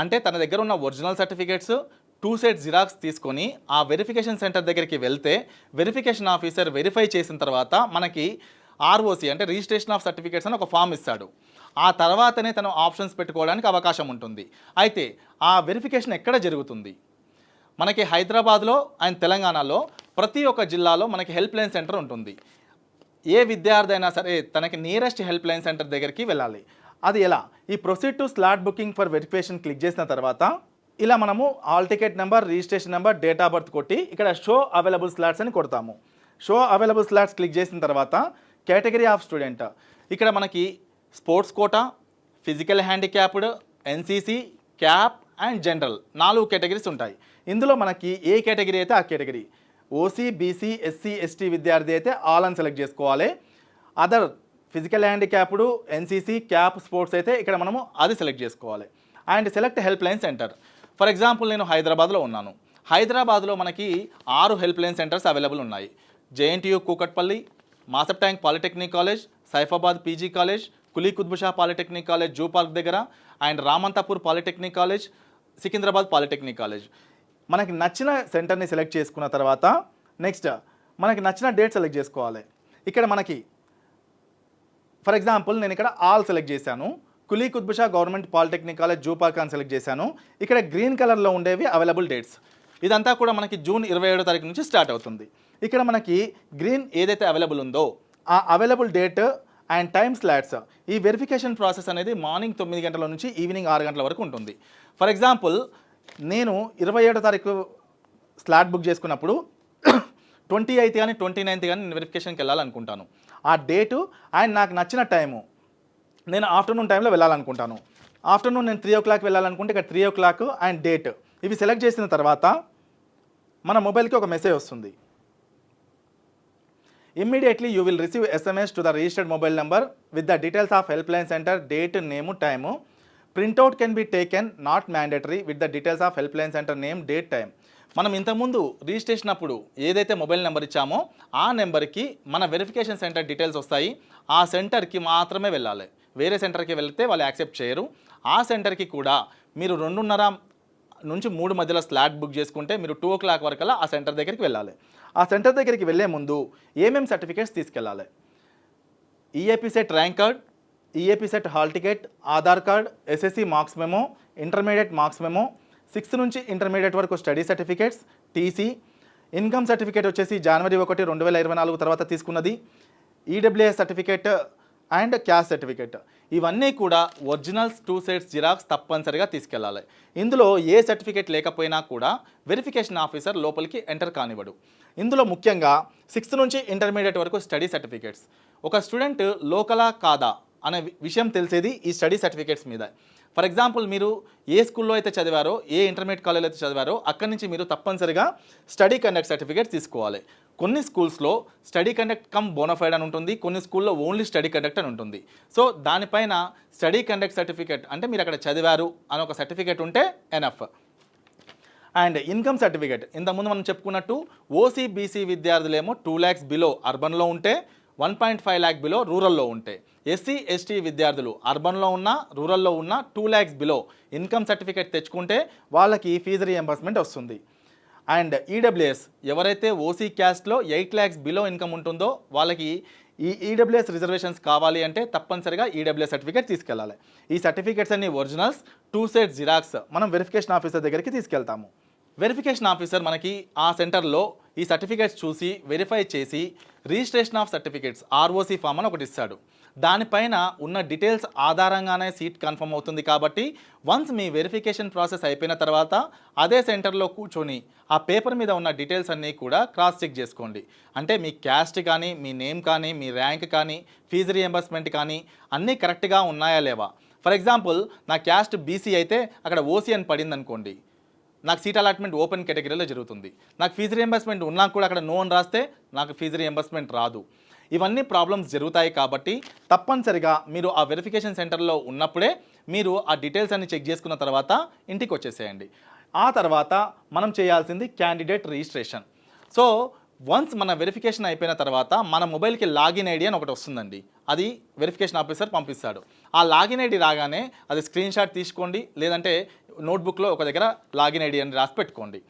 అంటే తన దగ్గర ఉన్న ఒరిజినల్ సర్టిఫికేట్స్ 2 sets జిరాక్స్ తీసుకొని ఆ వెరిఫికేషన్ సెంటర్ దగ్గరికి వెళ్తే వెరిఫికేషన్ ఆఫీసర్ వెరిఫై చేసిన తర్వాత మనకి ఆర్ఓసి అంటే రిజిస్ట్రేషన్ ఆఫ్ సర్టిఫికేట్స్ అని ఒక ఫామ్ ఇస్తాడు. ఆ తర్వాతనే తను ఆప్షన్స్ పెట్టుకోవడానికి అవకాశం ఉంటుంది. అయితే ఆ వెరిఫికేషన్ ఎక్కడ జరుగుతుంది? మనకి హైదరాబాద్లో అండ్ తెలంగాణలో ప్రతి ఒక్క జిల్లాలో మనకి హెల్ప్ లైన్ సెంటర్ ఉంటుంది. ఏ విద్యార్థి అయినా సరే తనకి నియరెస్ట్ హెల్ప్ లైన్ సెంటర్ దగ్గరికి వెళ్ళాలి. అది ఎలా? ఈ proceed to slot booking for verification click చేసిన తర్వాత ఇలా మనము hall ticket number, registration number, date of birth కొట్టి ఇక్కడ షో అవైలబుల్ స్లాట్స్ అని కొడతాము. షో అవైలబుల్ స్లాట్స్ క్లిక్ చేసిన తర్వాత కేటగిరీ ఆఫ్ స్టూడెంట్ ఇక్కడ మనకి sports quota, physical handicapped, NCC, CAP and general 4 categories ఉంటాయి. ఇందులో మనకి ఏ కేటగిరీ అయితే ఆ category, OC, BC, SC, ST విద్యార్థి అయితే ఆల్ అని సెలెక్ట్ చేసుకోవాలి. Other physical handicapped, NCC, CAP, sports అయితే ఇక్కడ మనము అది సెలెక్ట్ చేసుకోవాలి. And select helpline centre. For example నేను హైదరాబాద్లో ఉన్నాను. హైదరాబాద్లో మనకి 6 హెల్ప్ లైన్ సెంటర్స్ అవైలబుల్ ఉన్నాయి. JNTU Kukatpally, Masab tank polytechnic college, Saifabad PG college, Quli Qutbshah polytechnic college zoo park దగ్గర, and Ramanthapur polytechnic college, Secunderabad polytechnic college. మనకి నచ్చిన సెంటర్ని సెలెక్ట్ చేసుకున్న తర్వాత నెక్స్ట్ మనకి నచ్చిన డేట్ సెలెక్ట్ చేసుకోవాలి. ఇక్కడ మనకి ఫర్ ఎగ్జాంపుల్ నేను ఇక్కడ ఆల్ సెలెక్ట్ చేశాను. Quli Qutbshah government polytechnic college zoo park అని సెలెక్ట్ చేశాను. ఇక్కడ గ్రీన్ కలర్లో ఉండేవి అవైలబుల్ డేట్స్. ఇదంతా కూడా మనకి జూన్ 27వ తారీఖు నుంచి స్టార్ట్ అవుతుంది. ఇక్కడ మనకి గ్రీన్ ఏదైతే అవైలబుల్ ఉందో ఆ available date and time slots, ఈ వెరిఫికేషన్ ప్రాసెస్ అనేది మార్నింగ్ 9 గంటల నుంచి ఈవినింగ్ 6 గంటల వరకు ఉంటుంది. ఫర్ ఎగ్జాంపుల్ నేను 27వ తారీఖు స్లాట్ బుక్ చేసుకున్నప్పుడు 28th కానీ 29th కానీ నేను వెరిఫికేషన్కి వెళ్ళాలనుకుంటాను. ఆ డేటు అండ్ నాకు నచ్చిన టైము నేను ఆఫ్టర్నూన్ టైంలో వెళ్ళాలనుకుంటాను. ఆఫ్టర్నూన్ నేను 3 o'clock వెళ్ళాలనుకుంటే ఇక్కడ 3 o'clock అండ్ డేట్ ఇవి సెలెక్ట్ చేసిన తర్వాత మన మొబైల్కి ఒక మెసేజ్ వస్తుంది. Immediately you will receive SMS to the registered mobile number with the details of helpline center, date, name, time. Printout can be taken, not mandatory, with the details of helpline center name, date, time. మనం ఇంతకుముందు రిజిస్ట్రేషన్ అప్పుడు ఏదైతే మొబైల్ నెంబర్ ఇచ్చామో ఆ నెంబర్కి మన వెరిఫికేషన్ సెంటర్ డీటెయిల్స్ వస్తాయి. ఆ సెంటర్కి మాత్రమే వెళ్ళాలి. వేరే సెంటర్కి వెళ్తే వాళ్ళు యాక్సెప్ట్ చేయరు. ఆ సెంటర్కి కూడా మీరు 2:30 నుంచి 3 మధ్యలో స్లాట్ బుక్ చేసుకుంటే మీరు 2 o'clock వరకల్లా ఆ సెంటర్ దగ్గరికి వెళ్ళాలి. ఆ సెంటర్ దగ్గరికి వెళ్ళే ముందు ఏమేమి సర్టిఫికేట్స్ తీసుకెళ్ళాలి? EAP set rank card, EAP set hall ticket, Aadhaar card, SSC marks memo, intermediate marks memo, 6th నుంచి ఇంటర్మీడియట్ వరకు study certificates, TC, income certificate వచ్చేసి January 1, 2024 తర్వాత తీసుకున్నది, EWS certificate and caste certificate. ఇవన్నీ కూడా ఒరిజినల్స్ 2 sets జిరాక్స్ తప్పనిసరిగా తీసుకెళ్ళాలి. ఇందులో ఏ సర్టిఫికేట్ లేకపోయినా కూడా వెరిఫికేషన్ ఆఫీసర్ లోపలికి ఎంటర్ కానివ్వడు. ఇందులో ముఖ్యంగా 6th నుంచి ఇంటర్మీడియట్ వరకు స్టడీ సర్టిఫికేట్స్. ఒక స్టూడెంట్ లోకలా కాదా అనే విషయం తెలిసేది ఈ స్టడీ సర్టిఫికేట్స్ మీద. ఫర్ ఎగ్జాంపుల్ మీరు ఏ స్కూల్లో అయితే చదివారో, ఏ ఇంటర్మీడియట్ కాలేజ్లో అయితే చదివారో అక్కడి నుంచి మీరు తప్పనిసరిగా స్టడీ కండక్ట్ సర్టిఫికేట్ తీసుకోవాలి. కొన్ని స్కూల్స్లో స్టడీ కండక్ట్ కమ్ బోనఫైడ్ అని ఉంటుంది, కొన్ని స్కూల్లో ఓన్లీ స్టడీ కండక్ట్ అని ఉంటుంది. సో దానిపైన స్టడీ కండక్ట్ సర్టిఫికేట్ అంటే మీరు అక్కడ చదివారు అని ఒక సర్టిఫికేట్ ఉంటే ఎనఫ్. అండ్ ఇన్కమ్ సర్టిఫికేట్ ఇంతకుముందు మనం చెప్పుకున్నట్టు ఓసీ బీసీ విద్యార్థులేమో 2 lakhs బిలో అర్బన్లో ఉంటే, 1.5 lakh బిలో రూరల్లో ఉంటే, ఎస్సీ ఎస్టీ విద్యార్థులు అర్బన్లో ఉన్న రూరల్లో ఉన్న 2 lakhs బిలో ఇన్కమ్ సర్టిఫికేట్ తెచ్చుకుంటే వాళ్ళకి ఫీజు రియంబర్స్మెంట్ వస్తుంది. అండ్ ఈడబ్ల్యూఎస్ ఎవరైతే ఓసీ క్యాస్ట్లో 8 lakhs బిలో ఇన్కమ్ ఉంటుందో వాళ్ళకి ఈ ఈడబ్ల్యూఎస్ రిజర్వేషన్స్ కావాలి అంటే తప్పనిసరిగా ఈడబ్ల్యూఎస్ సర్టిఫికేట్ తీసుకెళ్ళాలి. ఈ సర్టిఫికేట్స్ అన్ని ఒరిజినల్స్ 2 sets జిరాక్స్ మనం వెరిఫికేషన్ ఆఫీసర్ దగ్గరికి తీసుకెళ్తాము. వెరిఫికేషన్ ఆఫీసర్ మనకి ఆ సెంటర్లో ఈ సర్టిఫికేట్స్ చూసి వెరిఫై చేసి registration of certificates ROC form అని ఒకటి ఇస్తాడు. దానిపైన ఉన్న డీటెయిల్స్ ఆధారంగానే సీట్ కన్ఫర్మ్ అవుతుంది. కాబట్టి వన్స్ మీ వెరిఫికేషన్ ప్రాసెస్ అయిపోయిన తర్వాత అదే సెంటర్లో కూర్చొని ఆ పేపర్ మీద ఉన్న డీటెయిల్స్ అన్నీ కూడా క్రాస్ చెక్ చేసుకోండి. అంటే మీ క్యాస్ట్ కానీ, మీ నేమ్ కానీ, మీ ర్యాంక్ కానీ, ఫీజు రియంబర్స్మెంట్ కానీ అన్నీ కరెక్ట్గా ఉన్నాయా లేవా. ఫర్ ఎగ్జాంపుల్ నా క్యాస్ట్ బీసీ అయితే అక్కడ ఓసీ అని పడింది అనుకోండి, నాకు సీట్ అలాట్మెంట్ ఓపెన్ కేటగిరీలో జరుగుతుంది. నాకు ఫీజు రియంబర్స్మెంట్ ఉన్నా కూడా అక్కడ నో అని రాస్తే నాకు ఫీజు రియంబర్స్మెంట్ రాదు. ఇవన్నీ ప్రాబ్లమ్స్ జరుగుతాయి. కాబట్టి తప్పనిసరిగా మీరు ఆ వెరిఫికేషన్ సెంటర్లో ఉన్నప్పుడే మీరు ఆ డీటెయిల్స్ అన్ని చెక్ చేసుకున్న తర్వాత ఇంటికి వచ్చేసేయండి. ఆ తర్వాత మనం చేయాల్సింది క్యాండిడేట్ రిజిస్ట్రేషన్. సో వన్స్ మన వెరిఫికేషన్ అయిపోయిన తర్వాత మన మొబైల్కి లాగిన్ ఐడి అని ఒకటి వస్తుందండి. అది వెరిఫికేషన్ ఆఫీసర్ పంపిస్తాడు. ఆ లాగిన్ ఐడి రాగానే అది స్క్రీన్ షాట్ తీసుకోండి, లేదంటే నోట్బుక్లో ఒక దగ్గర లాగిన్ ఐడి అని రాసి పెట్టుకోండి.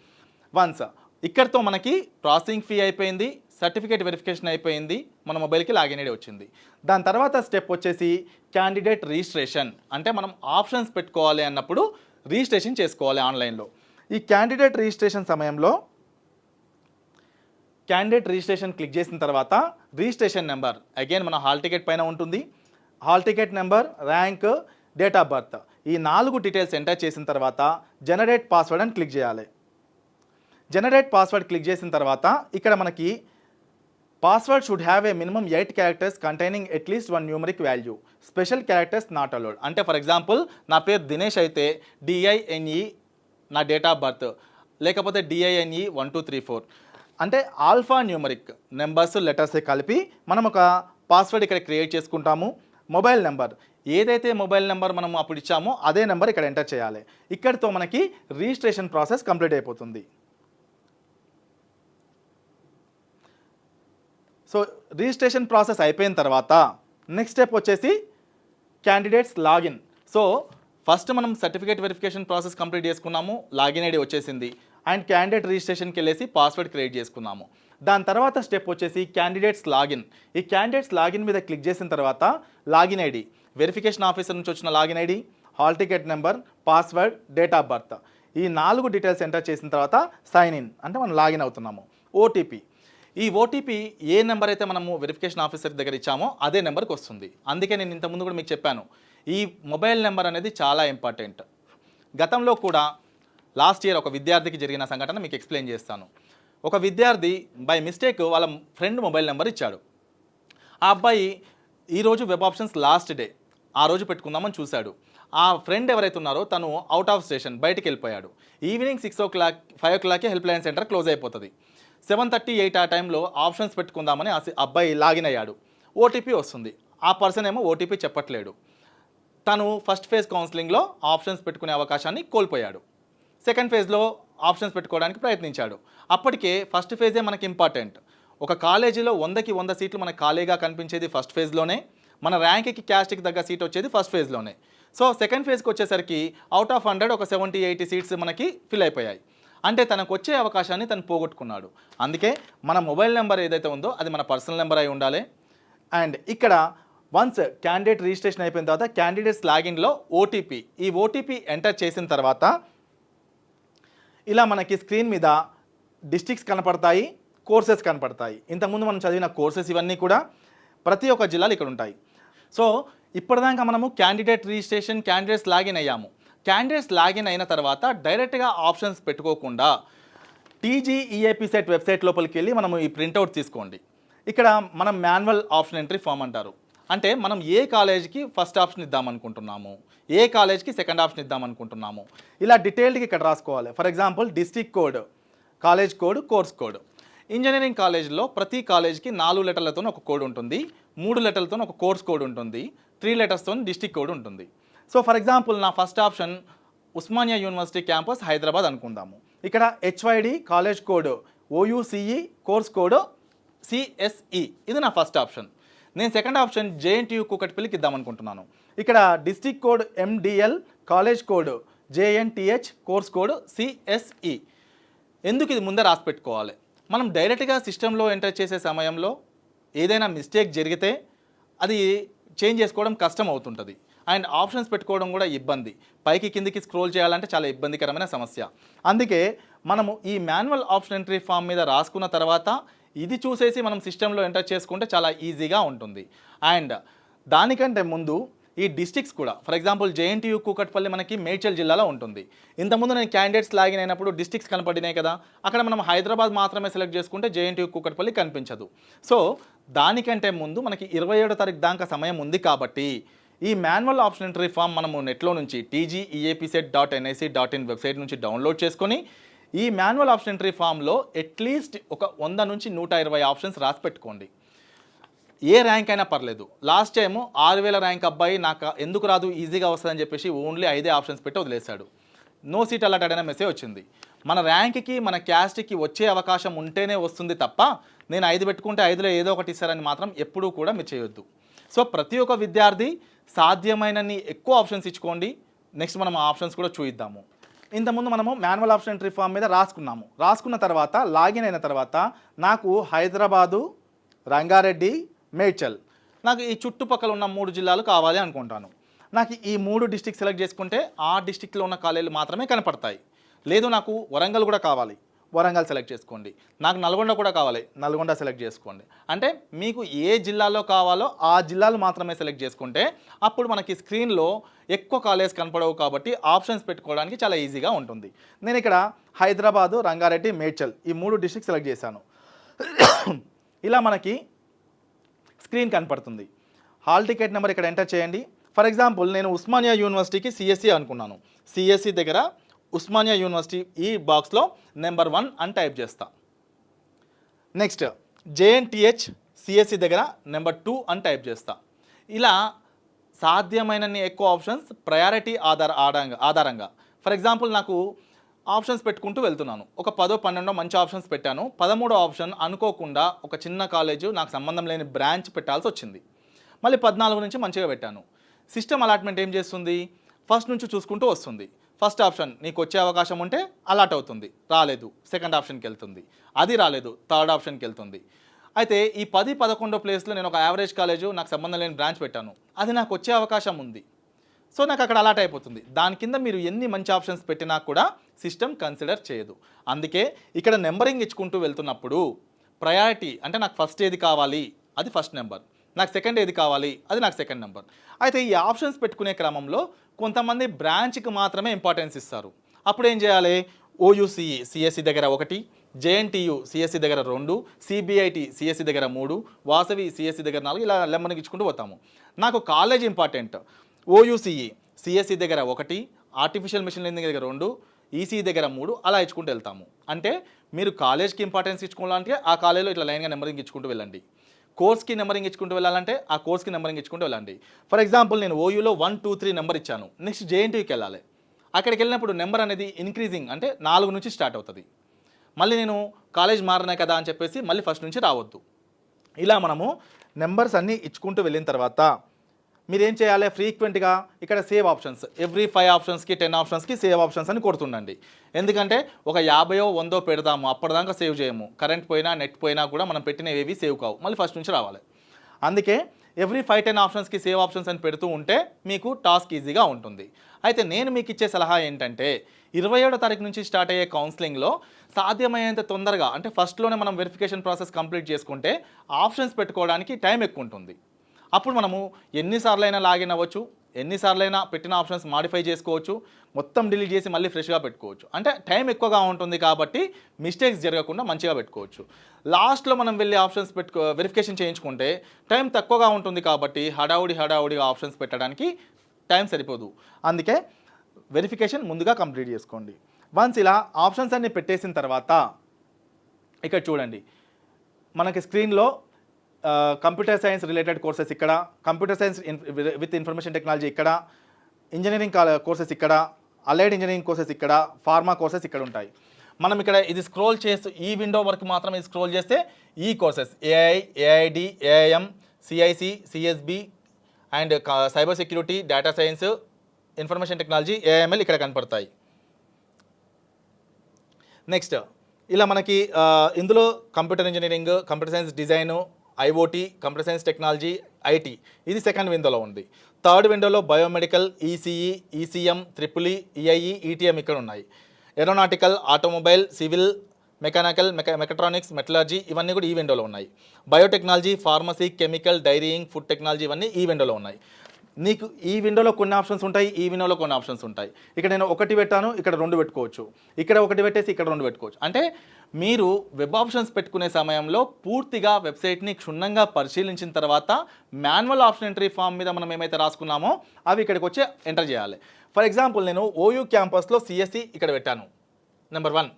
వన్స్ ఇక్కడితో మనకి ప్రాసెసింగ్ ఫీ అయిపోయింది, సర్టిఫికేట్ వెరిఫికేషన్ అయిపోయింది, మన మొబైల్కి లాగిన్ ఐడి వచ్చింది. దాని తర్వాత స్టెప్ వచ్చేసి క్యాండిడేట్ రిజిస్ట్రేషన్. అంటే మనం ఆప్షన్స్ పెట్టుకోవాలి అన్నప్పుడు రిజిస్ట్రేషన్ చేసుకోవాలి ఆన్లైన్లో. ఈ క్యాండిడేట్ రిజిస్ట్రేషన్ సమయంలో క్యాండిడేట్ రిజిస్ట్రేషన్ క్లిక్ చేసిన తర్వాత రిజిస్ట్రేషన్ నెంబర్ అగైన్ మన హాల్ టికెట్ పైన ఉంటుంది. Hall ticket number, rank, date of birth ఈ 4 డీటెయిల్స్ ఎంటర్ చేసిన తర్వాత జనరేట్ పాస్వర్డ్ అని క్లిక్ చేయాలి. జనరేట్ పాస్వర్డ్ క్లిక్ చేసిన తర్వాత ఇక్కడ మనకి Password should have a minimum 8 characters containing at least one numeric value. Special characters not allowed. అంటే ఫర్ ఎగ్జాంపుల్ నా పేరు దినేష్ అయితే DINE నా డేట్ ఆఫ్ బర్త్, లేకపోతే DINE 1234 అంటే ఆల్ఫా న్యూమరిక్ నెంబర్స్ లెటర్స్ కలిపి మనం ఒక పాస్వర్డ్ ఇక్కడ క్రియేట్ చేసుకుంటాము. మొబైల్ నెంబర్ ఏదైతే మొబైల్ నెంబర్ మనం అప్పుడు ఇచ్చామో అదే నెంబర్ ఇక్కడ ఎంటర్ చేయాలి. ఇక్కడితో మనకి రిజిస్ట్రేషన్ ప్రాసెస్ కంప్లీట్ అయిపోతుంది. సో రిజిస్ట్రేషన్ ప్రాసెస్ అయిపోయిన తర్వాత నెక్స్ట్ స్టెప్ వచ్చేసి క్యాండిడేట్స్ లాగిన్. సో ఫస్ట్ మనం సర్టిఫికేట్ వెరిఫికేషన్ ప్రాసెస్ కంప్లీట్ చేసుకున్నాము, లాగిన్ ఐడి వచ్చేసింది, అండ్ క్యాండిడేట్ రిజిస్ట్రేషన్కి వెళ్ళేసి పాస్వర్డ్ క్రియేట్ చేసుకున్నాము. దాని తర్వాత స్టెప్ వచ్చేసి క్యాండిడేట్స్ లాగిన్. ఈ క్యాండిడేట్స్ లాగిన్ మీద క్లిక్ చేసిన తర్వాత లాగిన్ ఐడి, వెరిఫికేషన్ ఆఫీసర్ నుంచి వచ్చిన login ID, hall ticket number, password, date of birth, ఈ 4 డీటెయిల్స్ ఎంటర్ చేసిన తర్వాత సైన్ ఇన్ అంటే మనం లాగిన్ అవుతున్నాము. ఓటీపీ, ఈ ఓటీపీ ఏ నెంబర్ అయితే మనము వెరిఫికేషన్ ఆఫీసర్ దగ్గర ఇచ్చామో అదే నెంబర్కి వస్తుంది. అందుకే నేను ఇంతకుముందు కూడా మీకు చెప్పాను, ఈ మొబైల్ నెంబర్ అనేది చాలా ఇంపార్టెంట్. గతంలో కూడా లాస్ట్ ఇయర్ ఒక విద్యార్థికి జరిగిన సంఘటన మీకు ఎక్స్ప్లెయిన్ చేస్తాను. ఒక విద్యార్థి బై మిస్టేక్ వాళ్ళ ఫ్రెండ్ మొబైల్ నెంబర్ ఇచ్చాడు. ఆ అబ్బాయి ఈరోజు వెబ్ ఆప్షన్స్ లాస్ట్ డే, ఆ రోజు పెట్టుకుందామని చూశాడు. ఆ ఫ్రెండ్ ఎవరైతే ఉన్నారో తను అవుట్ ఆఫ్ స్టేషన్, బయటికి వెళ్ళిపోయాడు. ఈవినింగ్ 6 o'clock 5 o'clockకి హెల్ప్ లైన్ సెంటర్ క్లోజ్ అయిపోతుంది. 7:38 ఆ టైంలో ఆప్షన్స్ పెట్టుకుందామని అబ్బాయి లాగిన్ అయ్యాడు. ఓటీపీ వస్తుంది. ఆ పర్సన్ ఏమో ఓటీపీ చెప్పట్లేడు. తను ఫస్ట్ ఫేజ్ కౌన్సిలింగ్లో ఆప్షన్స్ పెట్టుకునే అవకాశాన్ని కోల్పోయాడు. సెకండ్ ఫేజ్లో ఆప్షన్స్ పెట్టుకోవడానికి ప్రయత్నించాడు. అప్పటికే ఫస్ట్ ఫేజే మనకి ఇంపార్టెంట్. ఒక కాలేజీలో 100కి 100 సీట్లు మనకు ఖాళీగా కనిపించేది ఫస్ట్ ఫేజ్లోనే, మన ర్యాంక్కి క్యాస్ట్కి తగ్గ సీట్ వచ్చేది ఫస్ట్ ఫేజ్లోనే. సో సెకండ్ ఫేజ్కి వచ్చేసరికి అవుట్ ఆఫ్ 100 ఒక 70-80 సీట్స్ మనకి ఫిల్ అయిపోయాయి. అంటే తనకు వచ్చే అవకాశాన్ని తను పోగొట్టుకున్నాడు. అందుకే మన మొబైల్ నెంబర్ ఏదైతే ఉందో అది మన పర్సనల్ నెంబర్ అయి ఉండాలి. అండ్ ఇక్కడ వన్స్ క్యాండిడేట్ రిజిస్ట్రేషన్ అయిపోయిన తర్వాత క్యాండిడేట్స్ లాగిన్లో ఓటీపీ, ఈ ఓటీపీ ఎంటర్ చేసిన తర్వాత ఇలా మనకి స్క్రీన్ మీద డిస్ట్రిక్ట్స్ కనపడతాయి, కోర్సెస్ కనపడతాయి. ఇంతకుముందు మనం చదివిన కోర్సెస్ ఇవన్నీ కూడా ప్రతి ఒక్క జిల్లాలో ఇక్కడ ఉంటాయి. సో ఇప్పటిదాకా మనము క్యాండిడేట్ రిజిస్ట్రేషన్, క్యాండిడేట్స్ లాగిన్ అయ్యాము. క్యాండిడేట్స్ లాగిన్ అయిన తర్వాత డైరెక్ట్గా ఆప్షన్స్ పెట్టుకోకుండా TGEAP సెట్ వెబ్సైట్ లోపలికి వెళ్ళి మనము ఈ ప్రింట్అవుట్ తీసుకోండి. ఇక్కడ మనం మాన్యువల్ ఆప్షన్ ఎంట్రీ ఫామ్ అంటారు. అంటే మనం ఏ కాలేజీకి ఫస్ట్ ఆప్షన్ ఇద్దామనుకుంటున్నాము, ఏ కాలేజ్కి సెకండ్ ఆప్షన్ ఇద్దామనుకుంటున్నాము, ఇలా డీటెయిల్డ్గా ఇక్కడ రాసుకోవాలి. For example district code, college code, course code. Engineering కాలేజ్లో ప్రతి కాలేజ్కి 4 లెటర్లతో ఒక కోడ్ ఉంటుంది, 3 లెటర్లతో ఒక కోర్స్ కోడ్ ఉంటుంది, 3 లెటర్స్తో డిస్ట్రిక్ట్ కోడ్ ఉంటుంది. సో ఫర్ ఎగ్జాంపుల్ నా first option Osmania university campus Hyderabad అనుకుందాము. ఇక్కడ HYD college code OUCE, course code CSE, ఇది నా ఫస్ట్ ఆప్షన్. నేను సెకండ్ ఆప్షన్ JNTU కూకట్పల్లికి ఇద్దామనుకుంటున్నాను. ఇక్కడ district code MDL, college code JNTH, course code CSE. ఎందుకు ఇది ముందే రాసి పెట్టుకోవాలి? మనం డైరెక్ట్గా సిస్టంలో ఎంటర్ చేసే సమయంలో ఏదైనా మిస్టేక్ జరిగితే అది చేంజ్ చేసుకోవడం కష్టం అవుతుంటుంది. అండ్ ఆప్షన్స్ పెట్టుకోవడం కూడా ఇబ్బంది, పైకి కిందికి స్క్రోల్ చేయాలంటే చాలా ఇబ్బందికరమైన సమస్య. అందుకే మనము ఈ మాన్యువల్ ఆప్షన్ ఎంట్రీ ఫామ్ మీద రాసుకున్న తర్వాత ఇది చూసేసి మనం సిస్టంలో ఎంటర్ చేసుకుంటే చాలా ఈజీగా ఉంటుంది. అండ్ దానికంటే ముందు ఈ డిస్ట్రిక్ట్స్ కూడా, ఫర్ ఎగ్జాంపుల్ JNTU కూకట్పల్లి మనకి మేడ్చల్ జిల్లాలో ఉంటుంది. ఇంతకుముందు నేను క్యాండిడేట్స్ లాగిన్ అయినప్పుడు డిస్ట్రిక్ట్స్ కనపడినాయి కదా, అక్కడ మనం హైదరాబాద్ మాత్రమే సెలెక్ట్ చేసుకుంటే JNTU కూకట్పల్లి కనిపించదు. సో దానికంటే ముందు మనకి 27వ తారీఖు దాకా సమయం ఉంది కాబట్టి ఈ మాన్యువల్ ఆప్షన్ ఎంట్రీ ఫామ్ మనము నెట్లో నుంచి TGEAPset.nic.in వెబ్సైట్ నుంచి డౌన్లోడ్ చేసుకొని ఈ మాన్యువల్ ఆప్షన్ ఎంట్రీ ఫామ్లో అట్లీస్ట్ ఒక 100 నుంచి 120 ఆప్షన్స్ రాసి పెట్టుకోండి. ఏ ర్యాంక్ అయినా పర్లేదు. లాస్ట్ టైము 6000 ర్యాంక్ అబ్బాయి నాకు ఎందుకు రాదు, ఈజీగా వస్తుందని చెప్పేసి ఓన్లీ 5 ఆప్షన్స్ పెట్టి వదిలేశాడు. నో సీట్ అలాట్ అనే మెసేజ్ వచ్చింది. మన ర్యాంక్కి, మన క్యాస్ట్కి వచ్చే అవకాశం ఉంటేనే వస్తుంది తప్ప నేను 5 పెట్టుకుంటే 5లో ఏదో ఒకటి ఇస్తారని మాత్రం ఎప్పుడూ కూడా మీరు చేయొద్దు. సో ప్రతి ఒక్క విద్యార్థి సాధ్యమైనన్ని ఎక్కువ ఆప్షన్స్ ఇచ్చుకోండి. నెక్స్ట్ మనం ఆ ఆప్షన్స్ కూడా చూద్దాము. ఇంతకుముందు మనము మాన్యువల్ ఆప్షన్ ఎంట్రీ ఫామ్ మీద రాసుకున్నాము. రాసుకున్న తర్వాత లాగిన్ అయిన తర్వాత నాకు హైదరాబాదు, రంగారెడ్డి, మేడ్చల్, నాకు ఈ చుట్టుపక్కల ఉన్న 3 జిల్లాలు కావాలి అనుకుంటాను. నాకు ఈ 3 డిస్ట్రిక్ట్ సెలెక్ట్ చేసుకుంటే ఆ డిస్ట్రిక్ట్లో ఉన్న కాలేజీలు మాత్రమే కనపడతాయి. లేదు నాకు వరంగల్ కూడా కావాలి, వరంగల్ సెలెక్ట్ చేసుకోండి. నాకు నల్గొండ కూడా కావాలి, నల్గొండ సెలెక్ట్ చేసుకోండి. అంటే మీకు ఏ జిల్లాలో కావాలో ఆ జిల్లాలు మాత్రమే సెలెక్ట్ చేసుకుంటే అప్పుడు మనకి స్క్రీన్లో ఎక్కువ కాలేజ్ కనపడవు కాబట్టి ఆప్షన్స్ పెట్టుకోవడానికి చాలా ఈజీగా ఉంటుంది. నేను ఇక్కడ హైదరాబాదు, రంగారెడ్డి, మేడ్చల్ ఈ 3 డిస్ట్రిక్ట్ సెలెక్ట్ చేశాను. ఇలా మనకి స్క్రీన్ కనపడుతుంది. హాల్ టికెట్ నెంబర్ ఇక్కడ ఎంటర్ చేయండి. ఫర్ ఎగ్జాంపుల్ నేను ఉస్మానియా యూనివర్సిటీకి సిఎస్సి అనుకున్నాను. సిఎస్సి దగ్గర ఉస్మానియా యూనివర్సిటీ ఈ బాక్స్లో నెంబర్ 1 అని టైప్ చేస్తా. నెక్స్ట్ జేఎన్టీహెచ్ సిఎస్సి దగ్గర నెంబర్ 2 అని టైప్ చేస్తా. ఇలా సాధ్యమైనన్ని ఎక్కువ ఆప్షన్స్ ప్రయారిటీ ఆధారంగా ఫర్ ఎగ్జాంపుల్ నాకు ఆప్షన్స్ పెట్టుకుంటూ వెళ్తున్నాను. ఒక 10-12 మంచి ఆప్షన్స్ పెట్టాను. 13వ ఆప్షన్ అనుకోకుండా ఒక చిన్న కాలేజు నాకు సంబంధం లేని బ్రాంచ్ పెట్టాల్సి వచ్చింది. మళ్ళీ 14 నుంచి మంచిగా పెట్టాను. సిస్టమ్ అలాట్మెంట్ ఏం చేస్తుంది, ఫస్ట్ నుంచి చూసుకుంటూ వస్తుంది. ఫస్ట్ ఆప్షన్ నీకు వచ్చే అవకాశం ఉంటే అలాట్ అవుతుంది, రాలేదు సెకండ్ ఆప్షన్కి వెళ్తుంది, అది రాలేదు థర్డ్ ఆప్షన్కి వెళ్తుంది. అయితే ఈ 10-11 ప్లేస్లో నేను ఒక యావరేజ్ కాలేజు నాకు సంబంధం లేని బ్రాంచ్ పెట్టాను, అది నాకు వచ్చే అవకాశం ఉంది, సో నాకు అక్కడ అలాట్ అయిపోతుంది. దాని కింద మీరు ఎన్ని మంచి ఆప్షన్స్ పెట్టినా కూడా సిస్టమ్ కన్సిడర్ చేయదు. అందుకే ఇక్కడ నెంబరింగ్ ఇచ్చుకుంటూ వెళ్తున్నప్పుడు ప్రయారిటీ అంటే నాకు ఫస్ట్ ఏది కావాలి అది ఫస్ట్ నెంబర్, నాకు సెకండ్ ఏది కావాలి అది నాకు సెకండ్ నెంబర్. అయితే ఈ ఆప్షన్స్ పెట్టుకునే క్రమంలో కొంతమంది బ్రాంచ్కి మాత్రమే ఇంపార్టెన్స్ ఇస్తారు. అప్పుడు ఏం చేయాలి, ఓయూసీఈ సిఎస్సి దగ్గర 1, జేఎన్టీయు సిఎస్సి దగ్గర 2, సిబిఐటి సిఎస్సి దగ్గర 3, వాసవి సిఎస్సి దగ్గర 4, ఇలా లెమ్మనికి ఇచ్చుకుంటూ పోతాము. నాకు కాలేజ్ ఇంపార్టెంట్, ఓయూసీఈ సిఎస్సి దగ్గర 1, ఆర్టిఫిషియల్ మిషన్ లెర్నింగ్ దగ్గర 2, ఈసీ దగ్గర 3, అలా ఇచ్చుకుంటూ వెళ్తాము. అంటే మీరు కాలేజ్కి ఇంపార్టెన్స్ ఇచ్చుకోవాలంటే ఆ కాలేజ్లో ఇట్లా లైన్గా నెంబరింగ్ ఇచ్చుకుంటూ వెళ్ళండి. కోర్స్కి నెంబరింగ్ ఇచ్చుకుంటూ వెళ్ళాలంటే ఆ కోర్స్కి నెంబరింగ్ ఇచ్చుకుంటూ వెళ్ళండి. ఫర్ ఎగ్జాంపుల్ నేను ఓయూలో 1, 2, 3 నెంబర్ ఇచ్చాను. నెక్స్ట్ జేఎన్టీయూకి వెళ్ళాలి. అక్కడికి వెళ్ళినప్పుడు నెంబర్ అనేది ఇంక్రీజింగ్ అంటే 4 నుంచి స్టార్ట్ అవుతుంది. మళ్ళీ నేను కాలేజ్ మారినా కదా అని చెప్పేసి మళ్ళీ ఫస్ట్ నుంచి రావద్దు. ఇలా మనము నెంబర్స్ అన్నీ ఇచ్చుకుంటూ వెళ్ళిన తర్వాత మీరేం చేయాలి, ఫ్రీక్వెంట్గా ఇక్కడ సేవ్ ఆప్షన్స్ ఎవ్రీ 5 ఆప్షన్స్కి 10 ఆప్షన్స్కి సేవ్ ఆప్షన్స్ అని కొడుతుండండి. ఎందుకంటే ఒక 50-100 పెడదాము, అప్పటిదాకా సేవ్ చేయము. కరెంట్ పోయినా నెట్ పోయినా కూడా మనం పెట్టినవి ఏవి సేవ్ కావు, మళ్ళీ ఫస్ట్ నుంచి రావాలి. అందుకే ఎవ్రీ 5-10 ఆప్షన్స్కి సేవ్ ఆప్షన్స్ అని పెడుతూ ఉంటే మీకు టాస్క్ ఈజీగా ఉంటుంది. అయితే నేను మీకు ఇచ్చే సలహా ఏంటంటే 27వ తారీఖు నుంచి స్టార్ట్ అయ్యే కౌన్సిలింగ్లో సాధ్యమయ్యేంత తొందరగా అంటే ఫస్ట్లోనే మనం వెరిఫికేషన్ ప్రాసెస్ కంప్లీట్ చేసుకుంటే ఆప్షన్స్ పెట్టుకోవడానికి టైం ఎక్కువ ఉంటుంది. అప్పుడు మనము ఎన్నిసార్లైనా లాగిన్ అవ్వచ్చు, ఎన్నిసార్లైనా పెట్టిన ఆప్షన్స్ మాడిఫై చేసుకోవచ్చు, మొత్తం డిలీట్ చేసి మళ్ళీ ఫ్రెష్గా పెట్టుకోవచ్చు. అంటే టైం ఎక్కువగా ఉంటుంది కాబట్టి మిస్టేక్స్ జరగకుండా మంచిగా పెట్టుకోవచ్చు. లాస్ట్లో మనం వెళ్ళి ఆప్షన్స్ వెరిఫికేషన్ చేయించుకుంటే టైం తక్కువగా ఉంటుంది కాబట్టి హడావుడిగా ఆప్షన్స్ పెట్టడానికి టైం సరిపోదు. అందుకే వెరిఫికేషన్ ముందుగా కంప్లీట్ చేసుకోండి. వన్స్ ఇలా ఆప్షన్స్ అన్ని పెట్టేసిన తర్వాత ఇక్కడ చూడండి, మనకి స్క్రీన్లో కంప్యూటర్ సైన్స్ రిలేటెడ్ కోర్సెస్ ఇక్కడ, computer science with information technology ఇక్కడ, ఇంజనీరింగ్ కోర్సెస్ ఇక్కడ, అలైడ్ ఇంజనీరింగ్ కోర్సెస్ ఇక్కడ, ఫార్మా కోర్సెస్ ఇక్కడ ఉంటాయి. మనం ఇక్కడ ఇది స్క్రోల్ చేస్తూ ఈ విండో వరకు మాత్రం ఇది స్క్రోల్ చేస్తే ఈ courses AI, AID, AIM, CIC, CSB and cyber security, data science, information technology, AIML ఇక్కడ కనపడతాయి. నెక్స్ట్ ఇలా మనకి ఇందులో computer engineering, computer science design, IoT, computer science technology, IT ఇది సెకండ్ విండోలో ఉంది. థర్డ్ విండోలో biomedical, ECE, ECM, triple EIE, ETM ఇక్కడ ఉన్నాయి. Aeronautical, automobile, civil, mechanical, mechatronics, metallurgy ఇవన్నీ కూడా ఈ విండోలో ఉన్నాయి. Biotechnology, pharmacy, chemical, dairying, food technology ఇవన్నీ ఈ విండోలో ఉన్నాయి. నీకు ఈ విండోలో కొన్ని ఆప్షన్స్ ఉంటాయి, ఈ విండోలో కొన్ని ఆప్షన్స్ ఉంటాయి. ఇక్కడ నేను 1 పెట్టాను, ఇక్కడ 2 పెట్టుకోవచ్చు, ఇక్కడ 1 పెట్టేసి ఇక్కడ 2 పెట్టుకోవచ్చు. అంటే మీరు వెబ్ ఆప్షన్స్ పెట్టుకునే సమయంలో పూర్తిగా వెబ్సైట్ని క్షుణ్ణంగా పరిశీలించిన తర్వాత మాన్యువల్ ఆప్షన్ ఎంట్రీ ఫామ్ మీద మనం ఏమైతే రాసుకున్నామో అవి ఇక్కడికి వచ్చి ఎంటర్ చేయాలి. ఫర్ ఎగ్జాంపుల్ నేను ఓయూ క్యాంపస్లో సిఎస్సి ఇక్కడ పెట్టాను నెంబర్ 1,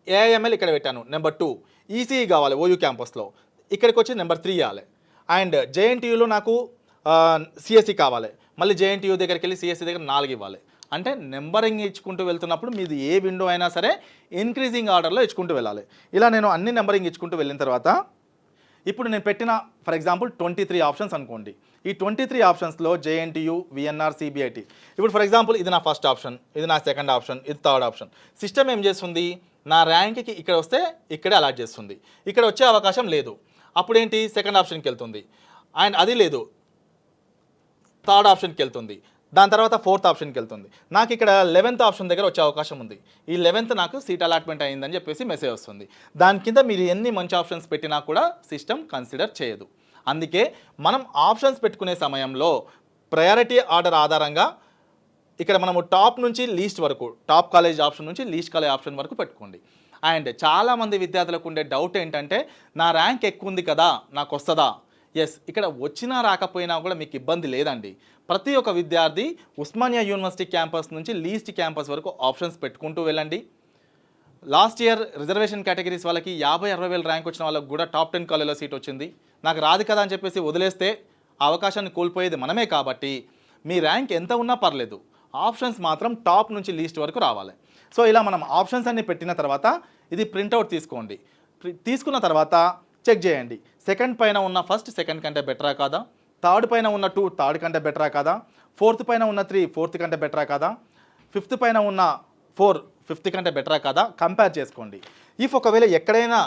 ఏఐఎంఎల్ ఇక్కడ పెట్టాను నెంబర్ 2, ఈసీఈ కావాలి ఓయూ క్యాంపస్లో ఇక్కడికి వచ్చి నెంబర్ 3 ఇవ్వాలి. అండ్ జేఎన్టీయూలో నాకు సిఎస్సి కావాలి, మళ్ళీ జేఎన్టీయూ దగ్గరికి వెళ్ళి సిఎస్సి దగ్గర 4 ఇవ్వాలి. అంటే నెంబరింగ్ ఇచ్చుకుంటూ వెళ్తున్నప్పుడు మీది ఏ విండో అయినా సరే ఇంక్రీజింగ్ ఆర్డర్లో ఇచ్చుకుంటూ వెళ్ళాలి. ఇలా నేను అన్ని నెంబరింగ్ ఇచ్చుకుంటూ వెళ్ళిన తర్వాత ఇప్పుడు నేను పెట్టిన ఫర్ ఎగ్జాంపుల్ 23 ఆప్షన్స్ అనుకోండి. ఈ 23 ఆప్షన్స్లో జేఎన్టీయూ, విఎన్ఆర్, సిబిఐటి. ఇప్పుడు ఫర్ ఎగ్జాంపుల్ ఇది నా ఫస్ట్ ఆప్షన్, ఇది నా సెకండ్ ఆప్షన్, ఇది థర్డ్ ఆప్షన్. సిస్టమ్ ఏం చేస్తుంది, నా ర్యాంక్కి ఇక్కడ వస్తే ఇక్కడే అలాట్ చేస్తుంది, ఇక్కడ వచ్చే అవకాశం లేదు. అప్పుడు ఏంటి, సెకండ్ ఆప్షన్కి వెళ్తుంది. అండ్ అది లేదు, థర్డ్ ఆప్షన్కి వెళ్తుంది, దాని తర్వాత ఫోర్త్ ఆప్షన్కి వెళ్తుంది. నాకు ఇక్కడ 11th ఆప్షన్ దగ్గర వచ్చే అవకాశం ఉంది. ఈ 11th నాకు సీట్ అలాట్మెంట్ అయిందని చెప్పేసి మెసేజ్ వస్తుంది. దాని కింద మీరు ఎన్ని మంచి ఆప్షన్స్ పెట్టినా కూడా సిస్టమ్ కన్సిడర్ చేయదు. అందుకే మనం ఆప్షన్స్ పెట్టుకునే సమయంలో ప్రయారిటీ ఆర్డర్ ఆధారంగా ఇక్కడ మనము టాప్ నుంచి లీస్ట్ వరకు, టాప్ కాలేజ్ ఆప్షన్ నుంచి లీస్ట్ కాలేజ్ ఆప్షన్ వరకు పెట్టుకోండి. అండ్ చాలామంది విద్యార్థులకు ఉండే డౌట్ ఏంటంటే నా ర్యాంక్ ఎక్కువ ఉంది కదా నాకు వస్తుందా? ఎస్, ఇక్కడ వచ్చినా రాకపోయినా కూడా మీకు ఇబ్బంది లేదండి. ప్రతి ఒక్క విద్యార్థి ఉస్మానియా యూనివర్సిటీ క్యాంపస్ నుంచి లీస్ట్ క్యాంపస్ వరకు ఆప్షన్స్ పెట్టుకుంటూ వెళ్ళండి. లాస్ట్ ఇయర్ రిజర్వేషన్ కేటగిరీస్ వాళ్ళకి 50-60 వేల ర్యాంక్ వచ్చిన వాళ్ళకి కూడా టాప్ 10 కాలేజ్లో సీట్ వచ్చింది. నాకు రాదు కదా అని చెప్పేసి వదిలేస్తే ఆ అవకాశాన్ని కోల్పోయేది మనమే. కాబట్టి మీ ర్యాంక్ ఎంత ఉన్నా పర్లేదు, ఆప్షన్స్ మాత్రం టాప్ నుంచి లీస్ట్ వరకు రావాలి. సో ఇలా మనం ఆప్షన్స్ అన్ని పెట్టిన తర్వాత ఇది ప్రింట్అవుట్ తీసుకోండి. తీసుకున్న తర్వాత చెక్ చేయండి. సెకండ్ పైన ఉన్న ఫస్ట్ సెకండ్ కంటే బెటరా కాదా, థర్డ్ పైన ఉన్న 2 థర్డ్ కంటే బెటరా కాదా, ఫోర్త్ పైన ఉన్న 3 ఫోర్త్ కంటే బెటరా కాదా, ఫిఫ్త్ పైన ఉన్న 4 ఫిఫ్త్ కంటే బెటరా కాదా, కంపేర్ చేసుకోండి. ఇఫ్ ఒకవేళ ఎక్కడైనా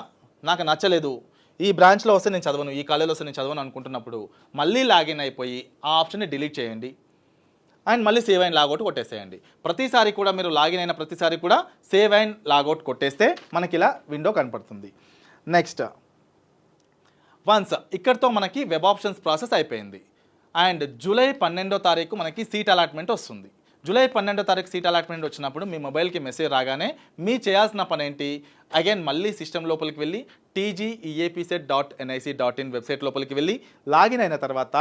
నాకు నచ్చలేదు, ఈ బ్రాంచ్లో వస్తే నేను చదవను, ఈ కాలేజ్లో వస్తే నేను చదవను అనుకుంటున్నప్పుడు మళ్ళీ లాగిన్ అయిపోయి ఆ ఆప్షన్ని డిలీట్ చేయండి అండ్ మళ్ళీ సేవ్ అండ్ లాగౌట్ కొట్టేసేయండి. ప్రతిసారి కూడా మీరు లాగిన్ అయిన ప్రతిసారి కూడా సేవ్ అండ్ లాగౌట్ కొట్టేస్తే మనకి ఇలా విండో కనపడుతుంది. నెక్స్ట్ వన్స్ ఇక్కడితో మనకి వెబ్ ఆప్షన్స్ ప్రాసెస్ అయిపోయింది. అండ్ జూలై 12వ తారీఖు మనకి సీట్ అలాట్మెంట్ వస్తుంది. జూలై 12వ తారీఖు సీట్ అలాట్మెంట్ వచ్చినప్పుడు మీ మొబైల్కి మెసేజ్ రాగానే మీ చేయాల్సిన పని ఏంటి, అగైన్ మళ్ళీ సిస్టమ్ లోపలికి వెళ్ళి tgeapset.nic.in వెబ్సైట్ లోపలికి వెళ్ళి లాగిన్ అయిన తర్వాత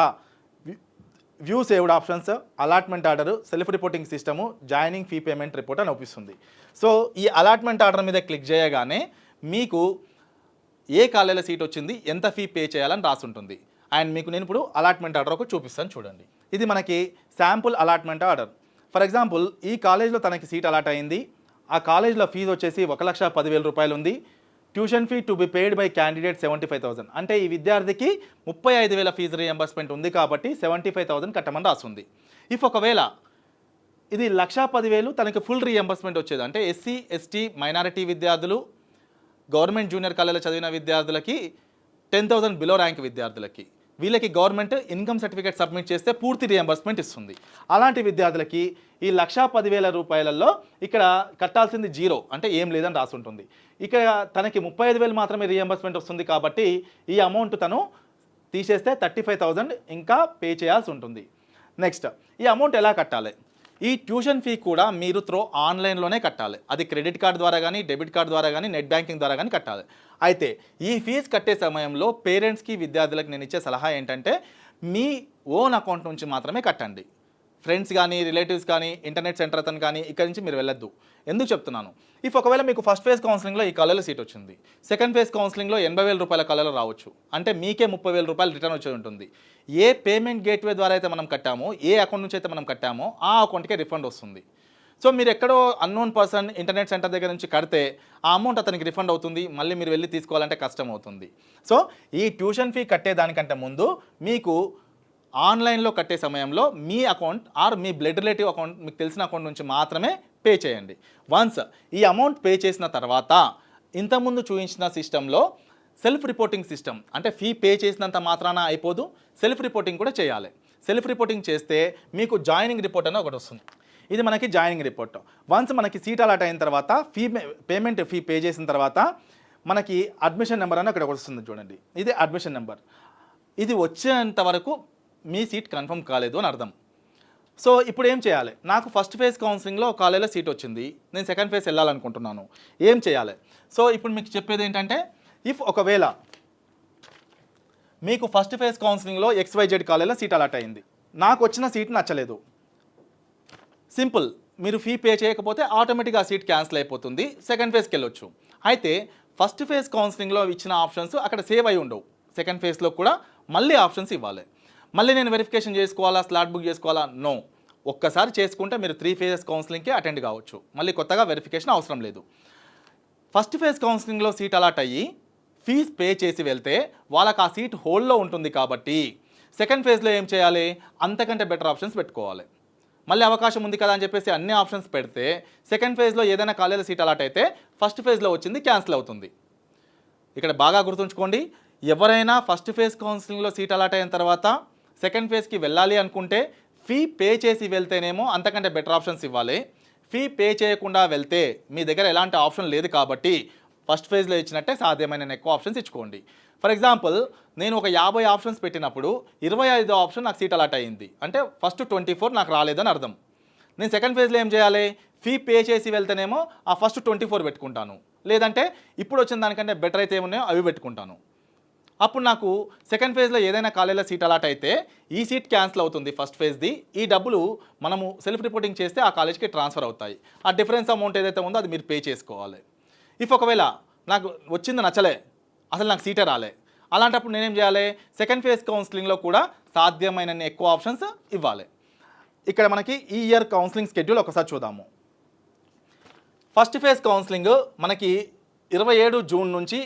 view saved options, allotment order, self reporting system, joining fee payment report అని చూపిస్తుంది. సో ఈ అలాట్మెంట్ ఆర్డర్ మీద క్లిక్ చేయగానే మీకు ఏ కాలేజీలో సీట్ వచ్చింది, ఎంత ఫీ పే చేయాలని రాసి ఉంటుంది. అండ్ మీకు నేను ఇప్పుడు అలాట్మెంట్ ఆర్డర్ ఒకటి చూపిస్తాను చూడండి. ఇది మనకి sample allotment order. For example ఈ కాలేజ్లో తనకి సీట్ అలాట్ అయింది. ఆ కాలేజ్లో ఫీజు వచ్చేసి 1,10,000 రూపాయలు ఉంది. Tuition fee to be paid by candidate 75,000. అంటే ఈ విద్యార్థికి 35,000 ఫీజు రీఎంబర్స్మెంట్ ఉంది కాబట్టి 75,000 కట్టమని రాస్తుంది. ఇఫ్ ఒకవేళ ఇది 1,10,000 తనకి ఫుల్ రీఎంబర్స్మెంట్ వచ్చేది, అంటే ఎస్సీ ఎస్టీ మైనారిటీ విద్యార్థులు, గవర్నమెంట్ జూనియర్ కాలేజీలో చదివిన విద్యార్థులకి, 10,000 బిలో ర్యాంక్ విద్యార్థులకి, వీళ్ళకి గవర్నమెంట్ ఇన్కమ్ సర్టిఫికేట్ సబ్మిట్ చేస్తే పూర్తి రియంబర్స్మెంట్ ఇస్తుంది. అలాంటి విద్యార్థులకి ఈ 1,10,000 రూపాయలలో ఇక్కడ కట్టాల్సింది 0, అంటే ఏం లేదని రాసి ఉంటుంది. ఇక్కడ తనకి 35,000 మాత్రమే రియంబర్స్మెంట్ వస్తుంది కాబట్టి ఈ అమౌంట్ తను తీసేస్తే 35,000 ఇంకా పే చేయాల్సి ఉంటుంది. నెక్స్ట్ ఈ అమౌంట్ ఎలా కట్టాలి? ఈ ట్యూషన్ ఫీ కూడా మీరు ఆన్లైన్లోనే కట్టాలి. అది క్రెడిట్ కార్డ్ ద్వారా కానీ, డెబిట్ కార్డ్ ద్వారా కానీ, నెట్ బ్యాంకింగ్ ద్వారా కానీ కట్టాలి. అయితే ఈ ఫీజు కట్టే సమయంలో పేరెంట్స్కి, విద్యార్థులకు నేను ఇచ్చే సలహా ఏంటంటే మీ ఓన్ అకౌంట్ నుంచి మాత్రమే కట్టండి. ఫ్రెండ్స్ కానీ, రిలేటివ్స్ కానీ, ఇంటర్నెట్ సెంటర్ అతను కానీ ఇక్కడి నుంచి మీరు వెళ్ళొద్దు. ఎందుకు చెప్తున్నాను, ఇఫ్ ఒకవేళ మీకు ఫస్ట్ ఫేజ్ కౌన్సిలింగ్లో ఈ కాలేజీలో సీట్ వచ్చింది, సెకండ్ ఫేజ్ కౌన్సిలింగ్లో 80,000 రూపాయల కాలేజీలో రావచ్చు, అంటే మీకే 30,000 రూపాయలు రిటర్న్ వచ్చి ఉంటుంది. ఏ పేమెంట్ గేట్వే ద్వారా అయితే మనం కట్టామో, ఏ అకౌంట్ నుంచి అయితే మనం కట్టామో ఆ అకౌంట్కే రిఫండ్ వస్తుంది. సో మీరు ఎక్కడో అన్నోన్ పర్సన్ ఇంటర్నెట్ సెంటర్ దగ్గర నుంచి కడితే ఆ అమౌంట్ అతనికి రిఫండ్ అవుతుంది, మళ్ళీ మీరు వెళ్ళి తీసుకోవాలంటే కష్టం అవుతుంది. సో ఈ ట్యూషన్ ఫీ కట్టేదానికంటే ముందు మీకు ఆన్లైన్లో కట్టే సమయంలో మీ అకౌంట్ ఆర్ మీ బ్లడ్ రిలేటివ్ అకౌంట్, మీకు తెలిసిన అకౌంట్ నుంచి మాత్రమే పే చేయండి. వన్స్ ఈ అమౌంట్ పే చేసిన తర్వాత ఇంతకుముందు చూపించిన సిస్టంలో సెల్ఫ్ రిపోర్టింగ్ సిస్టమ్, అంటే ఫీ పే చేసినంత మాత్రాన అయిపోదు, సెల్ఫ్ రిపోర్టింగ్ కూడా చేయాలి. సెల్ఫ్ రిపోర్టింగ్ చేస్తే మీకు జాయినింగ్ రిపోర్ట్ అని ఒకటి వస్తుంది. ఇది మనకి జాయినింగ్ రిపోర్ట్. వన్స్ మనకి సీట్ అలాట్ అయిన తర్వాత పేమెంట్ ఫీ పే చేసిన తర్వాత మనకి అడ్మిషన్ నెంబర్ అని అక్కడ వస్తుంది చూడండి. ఇది అడ్మిషన్ నెంబర్. ఇది వచ్చేంత వరకు మీ సీట్ కన్ఫర్మ్ కాలేదు అని అర్థం. సో ఇప్పుడు ఏం చేయాలి? నాకు ఫస్ట్ ఫేజ్ కౌన్సిలింగ్లో కాలేజీలో సీట్ వచ్చింది, నేను సెకండ్ ఫేజ్ వెళ్ళాలనుకుంటున్నాను, ఏం చేయాలి? సో ఇప్పుడు మీకు చెప్పేది ఏంటంటే, ఇఫ్ ఒకవేళ మీకు ఫస్ట్ ఫేజ్ కౌన్సిలింగ్లో XYZ కాలేజీలో సీట్ అలాట్ అయింది, నాకు వచ్చిన సీట్ నచ్చలేదు, సింపుల్, మీరు ఫీ పే చేయకపోతే ఆటోమేటిక్గా ఆ సీట్ క్యాన్సిల్ అయిపోతుంది, సెకండ్ ఫేజ్కి వెళ్ళొచ్చు. అయితే ఫస్ట్ ఫేజ్ కౌన్సిలింగ్లో ఇచ్చిన ఆప్షన్స్ అక్కడ సేవ్ అయి ఉండవు, సెకండ్ ఫేజ్లో కూడా మళ్ళీ ఆప్షన్స్ ఇవ్వాలి. మళ్ళీ నేను వెరిఫికేషన్ చేసుకోవాలా, స్లాట్ బుక్ చేసుకోవాలా? నో. ఒక్కసారి చేసుకుంటే మీరు 3 ఫేజెస్ కౌన్సిలింగ్కి అటెండ్ కావచ్చు, మళ్ళీ కొత్తగా వెరిఫికేషన్ అవసరం లేదు. ఫస్ట్ ఫేజ్ కౌన్సిలింగ్లో సీట్ అలాట్ అయ్యి ఫీజ్ పే చేసి వెళ్తే వాళ్ళకి ఆ సీట్ హోల్డ్లో ఉంటుంది కాబట్టి సెకండ్ ఫేజ్లో ఏం చేయాలి? అంతకంటే బెటర్ ఆప్షన్స్ పెట్టుకోవాలి. మళ్ళీ అవకాశం ఉంది కదా అని చెప్పేసి అన్ని ఆప్షన్స్ పెడితే సెకండ్ ఫేజ్లో ఏదైనా కాలేజీలో సీట్ అలాట్ అయితే ఫస్ట్ ఫేజ్లో వచ్చింది క్యాన్సిల్ అవుతుంది. ఇక్కడ బాగా గుర్తుంచుకోండి, ఎవరైనా ఫస్ట్ ఫేజ్ కౌన్సిలింగ్లో సీట్ అలాట్ అయిన తర్వాత సెకండ్ ఫేజ్కి వెళ్ళాలి అనుకుంటే ఫీ పే చేసి వెళ్తేనేమో అంతకంటే బెటర్ ఆప్షన్స్ ఇవ్వాలి. ఫీ పే చేయకుండా వెళ్తే మీ దగ్గర ఎలాంటి ఆప్షన్ లేదు కాబట్టి ఫస్ట్ ఫేజ్లో ఇచ్చినట్టే సాధ్యమైన ఎక్కువ ఆప్షన్స్ ఇచ్చుకోండి. ఫర్ ఎగ్జాంపుల్ నేను ఒక 50 ఆప్షన్స్ పెట్టినప్పుడు 25 ఆప్షన్ నాకు సీట్ అలాట్ అయ్యింది, అంటే ఫస్ట్ 24 నాకు రాలేదని అర్థం. నేను సెకండ్ ఫేజ్లో ఏం చేయాలి? ఫీ పే చేసి వెళ్తేనేమో ఆ ఫస్ట్ 24 పెట్టుకుంటాను, లేదంటే ఇప్పుడు వచ్చిన దానికంటే బెటర్ అయితే ఏమున్నాయో అవి పెట్టుకుంటాను. అప్పుడు నాకు సెకండ్ ఫేజ్లో ఏదైనా కాలేజీలో సీట్ అలాట్ అయితే ఈ సీట్ క్యాన్సిల్ అవుతుంది ఫస్ట్ ఫేజ్ది. ఈ డబ్బులు మనము సెల్ఫ్ రిపోర్టింగ్ చేస్తే ఆ కాలేజ్కి ట్రాన్స్ఫర్ అవుతాయి. ఆ డిఫరెన్స్ అమౌంట్ ఏదైతే ఉందో అది మీరు పే చేసుకోవాలి. ఒకవేళ నాకు వచ్చింది నచ్చలే, అసలు నాకు సీటే రాలే, అలాంటప్పుడు నేనేం చేయాలి? సెకండ్ ఫేజ్ కౌన్సిలింగ్లో కూడా సాధ్యమైనన్ని ఎక్కువ ఆప్షన్స్ ఇవ్వాలి. ఇక్కడ మనకి ఈ ఇయర్ కౌన్సిలింగ్ స్కెడ్యూల్ ఒకసారి చూద్దాము. ఫస్ట్ ఫేజ్ కౌన్సిలింగ్ మనకి 27 జూన్ నుంచి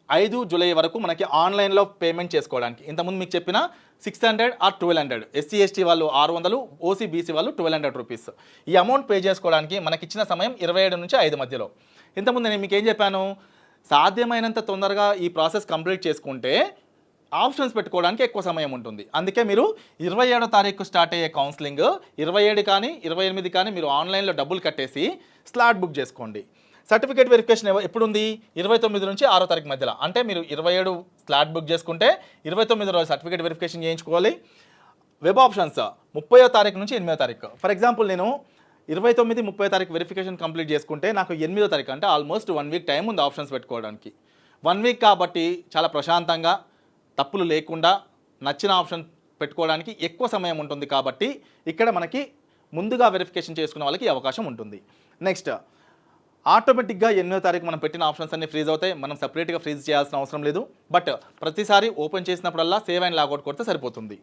5 జూలై వరకు మనకి ఆన్లైన్లో పేమెంట్ చేసుకోవడానికి. ఇంతకుముందు మీకు చెప్పిన 600 ఆర్ 1200, ఎస్సీ ఎస్టీ వాళ్ళు 600, ఓసీ బీసీ వాళ్ళు 1200 రూపీస్. ఈ అమౌంట్ పే చేసుకోవడానికి మనకి ఇచ్చిన సమయం 27 నుంచి 5 మధ్యలో. ఇంతకుముందు నేను మీకు ఏం చెప్పాను? సాధ్యమైనంత తొందరగా ఈ ప్రాసెస్ కంప్లీట్ చేసుకుంటే ఆప్షన్స్ పెట్టుకోవడానికి ఎక్కువ సమయం ఉంటుంది. అందుకే మీరు 27వ తారీఖు స్టార్ట్ అయ్యే కౌన్సిలింగ్ 27 కానీ 28 కానీ మీరు ఆన్లైన్లో డబ్బులు కట్టేసి స్లాట్ బుక్ చేసుకోండి. సర్టిఫికేట్ వెరిఫికేషన్ ఎప్పుడు ఉంది? 29 నుంచి 6వ తారీఖు మధ్యలో. అంటే మీరు 27 స్లాట్ బుక్ చేసుకుంటే 29 రోజు సర్టిఫికేట్ వెరిఫికేషన్ చేయించుకోవాలి. వెబ్ ఆప్షన్స్ 30వ తారీఖు నుంచి 8వ తారీఖు. ఫర్ ఎగ్జాంపుల్ నేను 29, 30వ తారీఖు వెరిఫికేషన్ కంప్లీట్ చేసుకుంటే నాకు 8వ తారీఖు అంటే ఆల్మోస్ట్ 1 వీక్ టైం ఉంది ఆప్షన్స్ పెట్టుకోవడానికి. 1 వీక్ కాబట్టి చాలా ప్రశాంతంగా తప్పులు లేకుండా నచ్చిన ఆప్షన్ పెట్టుకోవడానికి ఎక్కువ సమయం ఉంటుంది. కాబట్టి ఇక్కడ మనకి ముందుగా వెరిఫికేషన్ చేసుకున్న వాళ్ళకి అవకాశం ఉంటుంది. నెక్స్ట్ ఆటోమేటిక్గా 8వ తారీఖు మనం పెట్టిన ఆప్షన్స్ అన్ని ఫ్రీజ్ అవుతాయి. మనం సపరేట్గా ఫ్రీజ్ చేయాల్సిన అవసరం లేదు. బట్ ప్రతిసారి ఓపెన్ చేసినప్పుడల్లా సేవ్ అండ్ లాగౌట్ కొడితే సరిపోతుంది.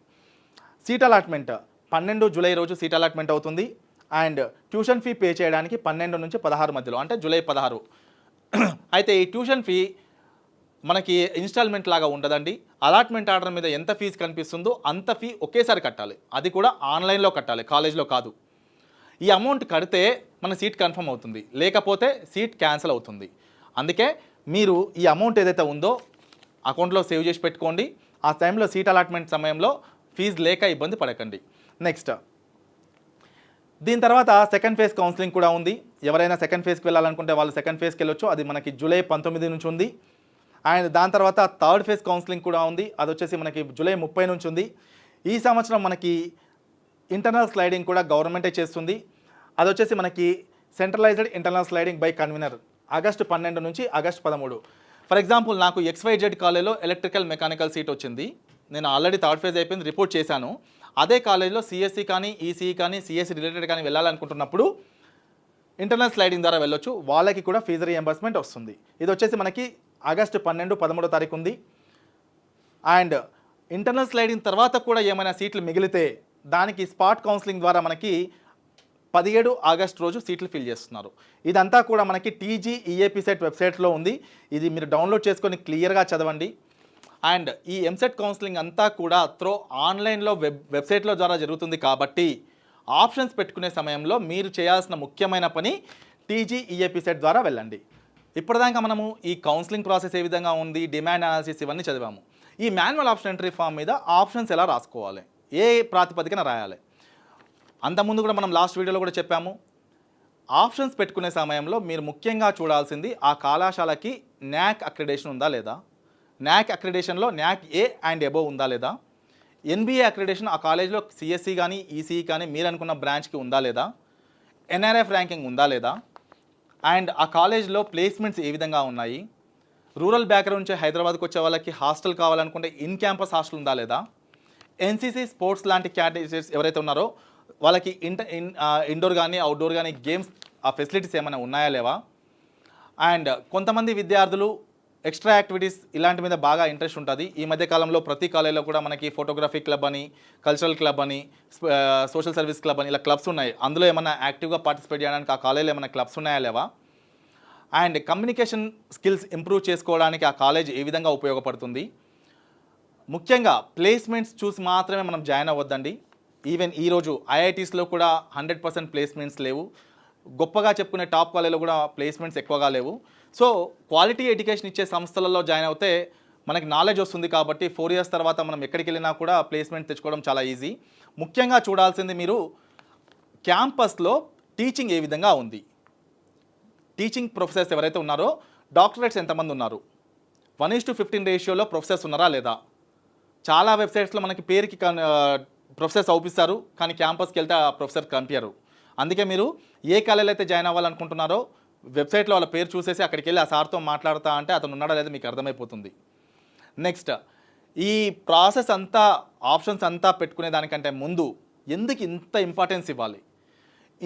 సీట్ అలాట్మెంట్ 12 జూలై రోజు సీట్ అలాట్మెంట్ అవుతుంది. అండ్ ట్యూషన్ ఫీ పే చేయడానికి 12 నుంచి 16 మధ్యలో, అంటే జూలై 16. అయితే ఈ ట్యూషన్ ఫీ మనకి ఇన్స్టాల్మెంట్ లాగా ఉండదండి. అలాట్మెంట్ ఆర్డర్ మీద ఎంత ఫీజు కనిపిస్తుందో అంత ఫీ ఒకేసారి కట్టాలి. అది కూడా ఆన్లైన్లో కట్టాలి, కాలేజ్లో కాదు. ఈ అమౌంట్ కడితే మన సీట్ కన్ఫర్మ్ అవుతుంది, లేకపోతే సీట్ క్యాన్సిల్ అవుతుంది. అందుకే మీరు ఈ అమౌంట్ ఏదైతే ఉందో అకౌంట్లో సేవ్ చేసి పెట్టుకోండి. ఆ టైంలో సీట్ అలాట్మెంట్ సమయంలో ఫీజు లేక ఇబ్బంది పడకండి. నెక్స్ట్ దీని తర్వాత సెకండ్ ఫేజ్ కౌన్సిలింగ్ కూడా ఉంది. ఎవరైనా సెకండ్ ఫేజ్కి వెళ్ళాలనుకుంటే వాళ్ళు సెకండ్ ఫేజ్కి వెళ్ళొచ్చు. అది మనకి జూలై 19 నుంచి ఉంది. అండ్ దాని తర్వాత థర్డ్ ఫేజ్ కౌన్సిలింగ్ కూడా ఉంది. అది వచ్చేసి మనకి జూలై 30 నుంచి ఉంది. ఈ సంవత్సరం మనకి ఇంటర్నల్ స్లైడింగ్ కూడా గవర్నమెంటే చేస్తుంది. అది వచ్చేసి మనకి centralized internal sliding by convener August 12 నుంచి ఆగస్టు 13. ఫర్ ఎగ్జాంపుల్ నాకు XYZ కాలేజ్లో ఎలక్ట్రికల్ మెకానికల్ సీట్ వచ్చింది. నేను ఆల్రెడీ థర్డ్ ఫేజ్ అయిపోయింది, రిపోర్ట్ చేశాను. అదే కాలేజ్లో CSE కానీ ఈసీఈ కానీ సిఎస్సి రిలేటెడ్ కానీ వెళ్ళాలనుకుంటున్నప్పుడు ఇంటర్నల్ స్లైడింగ్ ద్వారా వెళ్ళొచ్చు. వాళ్ళకి కూడా ఫీజు రియంబర్స్మెంట్ వస్తుంది. ఇది వచ్చేసి మనకి ఆగస్టు 12, 13వ తారీఖు ఉంది. అండ్ ఇంటర్నల్ స్లైడింగ్ తర్వాత కూడా ఏమైనా సీట్లు మిగిలితే దానికి స్పాట్ కౌన్సిలింగ్ ద్వారా మనకి 17 ఆగస్టు రోజు సీట్లు ఫిల్ చేస్తున్నారు. ఇదంతా కూడా మనకి TGEAP సెట్ వెబ్సైట్లో ఉంది. ఇది మీరు డౌన్లోడ్ చేసుకొని క్లియర్గా చదవండి. అండ్ ఈ ఎంసెట్ కౌన్సిలింగ్ అంతా కూడా ఆన్లైన్లో వెబ్సైట్లో ద్వారా జరుగుతుంది. కాబట్టి ఆప్షన్స్ పెట్టుకునే సమయంలో మీరు చేయాల్సిన ముఖ్యమైన పని TGEAP సెట్ ద్వారా వెళ్ళండి. ఇప్పటిదాకా మనము ఈ కౌన్సిలింగ్ ప్రాసెస్ ఏ విధంగా ఉంది, డిమాండ్ అనాలిసిస్ ఇవన్నీ చదివాము. ఈ మాన్యువల్ ఆప్షన్ ఎంట్రీ ఫామ్ మీద ఆప్షన్స్ ఎలా రాసుకోవాలి, ఏ ప్రాతిపదికన రాయాలి, అంతకుముందు కూడా మనం లాస్ట్ వీడియోలో కూడా చెప్పాము. ఆప్షన్స్ పెట్టుకునే సమయంలో మీరు ముఖ్యంగా చూడాల్సింది ఆ కళాశాలకి NAAC అక్రిడేషన్ ఉందా లేదా, NAAC అక్రిడేషన్లో NAAC A and above ఉందా లేదా, NBA అక్రిడేషన్ ఆ కాలేజ్లో CSE కానీ ఈసీఈ కానీ మీరు అనుకున్న బ్రాంచ్కి ఉందా లేదా, NRF ర్యాంకింగ్ ఉందా లేదా, అండ్ ఆ కాలేజ్లో ప్లేస్మెంట్స్ ఏ విధంగా ఉన్నాయి, రూరల్ బ్యాక్గ్రౌండ్ నుంచి హైదరాబాద్కి వచ్చే వాళ్ళకి హాస్టల్ కావాలనుకుంటే ఇన్ క్యాంపస్ హాస్టల్ ఉందా లేదా, NCC స్పోర్ట్స్ లాంటి క్యాండిడేట్స్ ఎవరైతే ఉన్నారో వాళ్ళకి ఇండోర్ కానీ అవుట్డోర్ కానీ గేమ్స్ ఆ ఫెసిలిటీస్ ఏమైనా ఉన్నాయా లేవా. అండ్ కొంతమంది విద్యార్థులు ఎక్స్ట్రా యాక్టివిటీస్ ఇలాంటి మీద బాగా ఇంట్రెస్ట్ ఉంటుంది. ఈ మధ్య కాలంలో ప్రతి కాలేజీలో కూడా మనకి ఫోటోగ్రఫీ క్లబ్ అని, కల్చరల్ క్లబ్ అని, సోషల్ సర్వీస్ క్లబ్ అని ఇలా క్లబ్స్ ఉన్నాయి. అందులో ఏమైనా యాక్టివ్గా పార్టిసిపేట్ చేయడానికి ఆ కాలేజీలో ఏమైనా క్లబ్స్ ఉన్నాయా లేవా. అండ్ కమ్యూనికేషన్ స్కిల్స్ ఇంప్రూవ్ చేసుకోవడానికి ఆ కాలేజ్ ఏ విధంగా ఉపయోగపడుతుంది. ముఖ్యంగా ప్లేస్మెంట్స్ చూసి మాత్రమే మనం జాయిన్ అవ్వద్దండి. ఈవెన్ ఈరోజు IITస్లో కూడా 100% ప్లేస్మెంట్స్ లేవు. గొప్పగా చెప్పుకునే టాప్ కాలేజీలో కూడా ప్లేస్మెంట్స్ ఎక్కువగా లేవు. సో క్వాలిటీ ఎడ్యుకేషన్ ఇచ్చే సంస్థలలో జాయిన్ అవుతే మనకి నాలెడ్జ్ వస్తుంది. కాబట్టి 4 ఇయర్స్ తర్వాత మనం ఎక్కడికి వెళ్ళినా కూడా ప్లేస్మెంట్ తెచ్చుకోవడం చాలా ఈజీ. ముఖ్యంగా చూడాల్సింది మీరు క్యాంపస్లో టీచింగ్ ఏ విధంగా ఉంది, టీచింగ్ ప్రొఫెసర్స్ ఎవరైతే ఉన్నారో డాక్టరేట్స్ ఎంతమంది ఉన్నారు, 1:15 రేషియోలో ప్రొఫెసర్స్ ఉన్నారా లేదా. చాలా వెబ్సైట్స్లో మనకి పేరుకి ప్రొఫెసర్స్ అవుపిస్తారు, కానీ క్యాంపస్కి వెళ్తే ఆ ప్రొఫెసర్ కనిపించరు. అందుకే మీరు ఏ కాలేజీలో అయితే జాయిన్ అవ్వాలనుకుంటున్నారో వెబ్సైట్లో వాళ్ళ పేరు చూసేసి అక్కడికి వెళ్ళి ఆ సార్తో మాట్లాడతా అంటే అతను ఉన్నాడా లేదా మీకు అర్థమైపోతుంది. నెక్స్ట్, ఈ ప్రాసెస్ అంతా ఆప్షన్స్ అంతా పెట్టుకునే దానికంటే ముందు ఎందుకు ఇంత ఇంపార్టెన్స్ ఇవ్వాలి?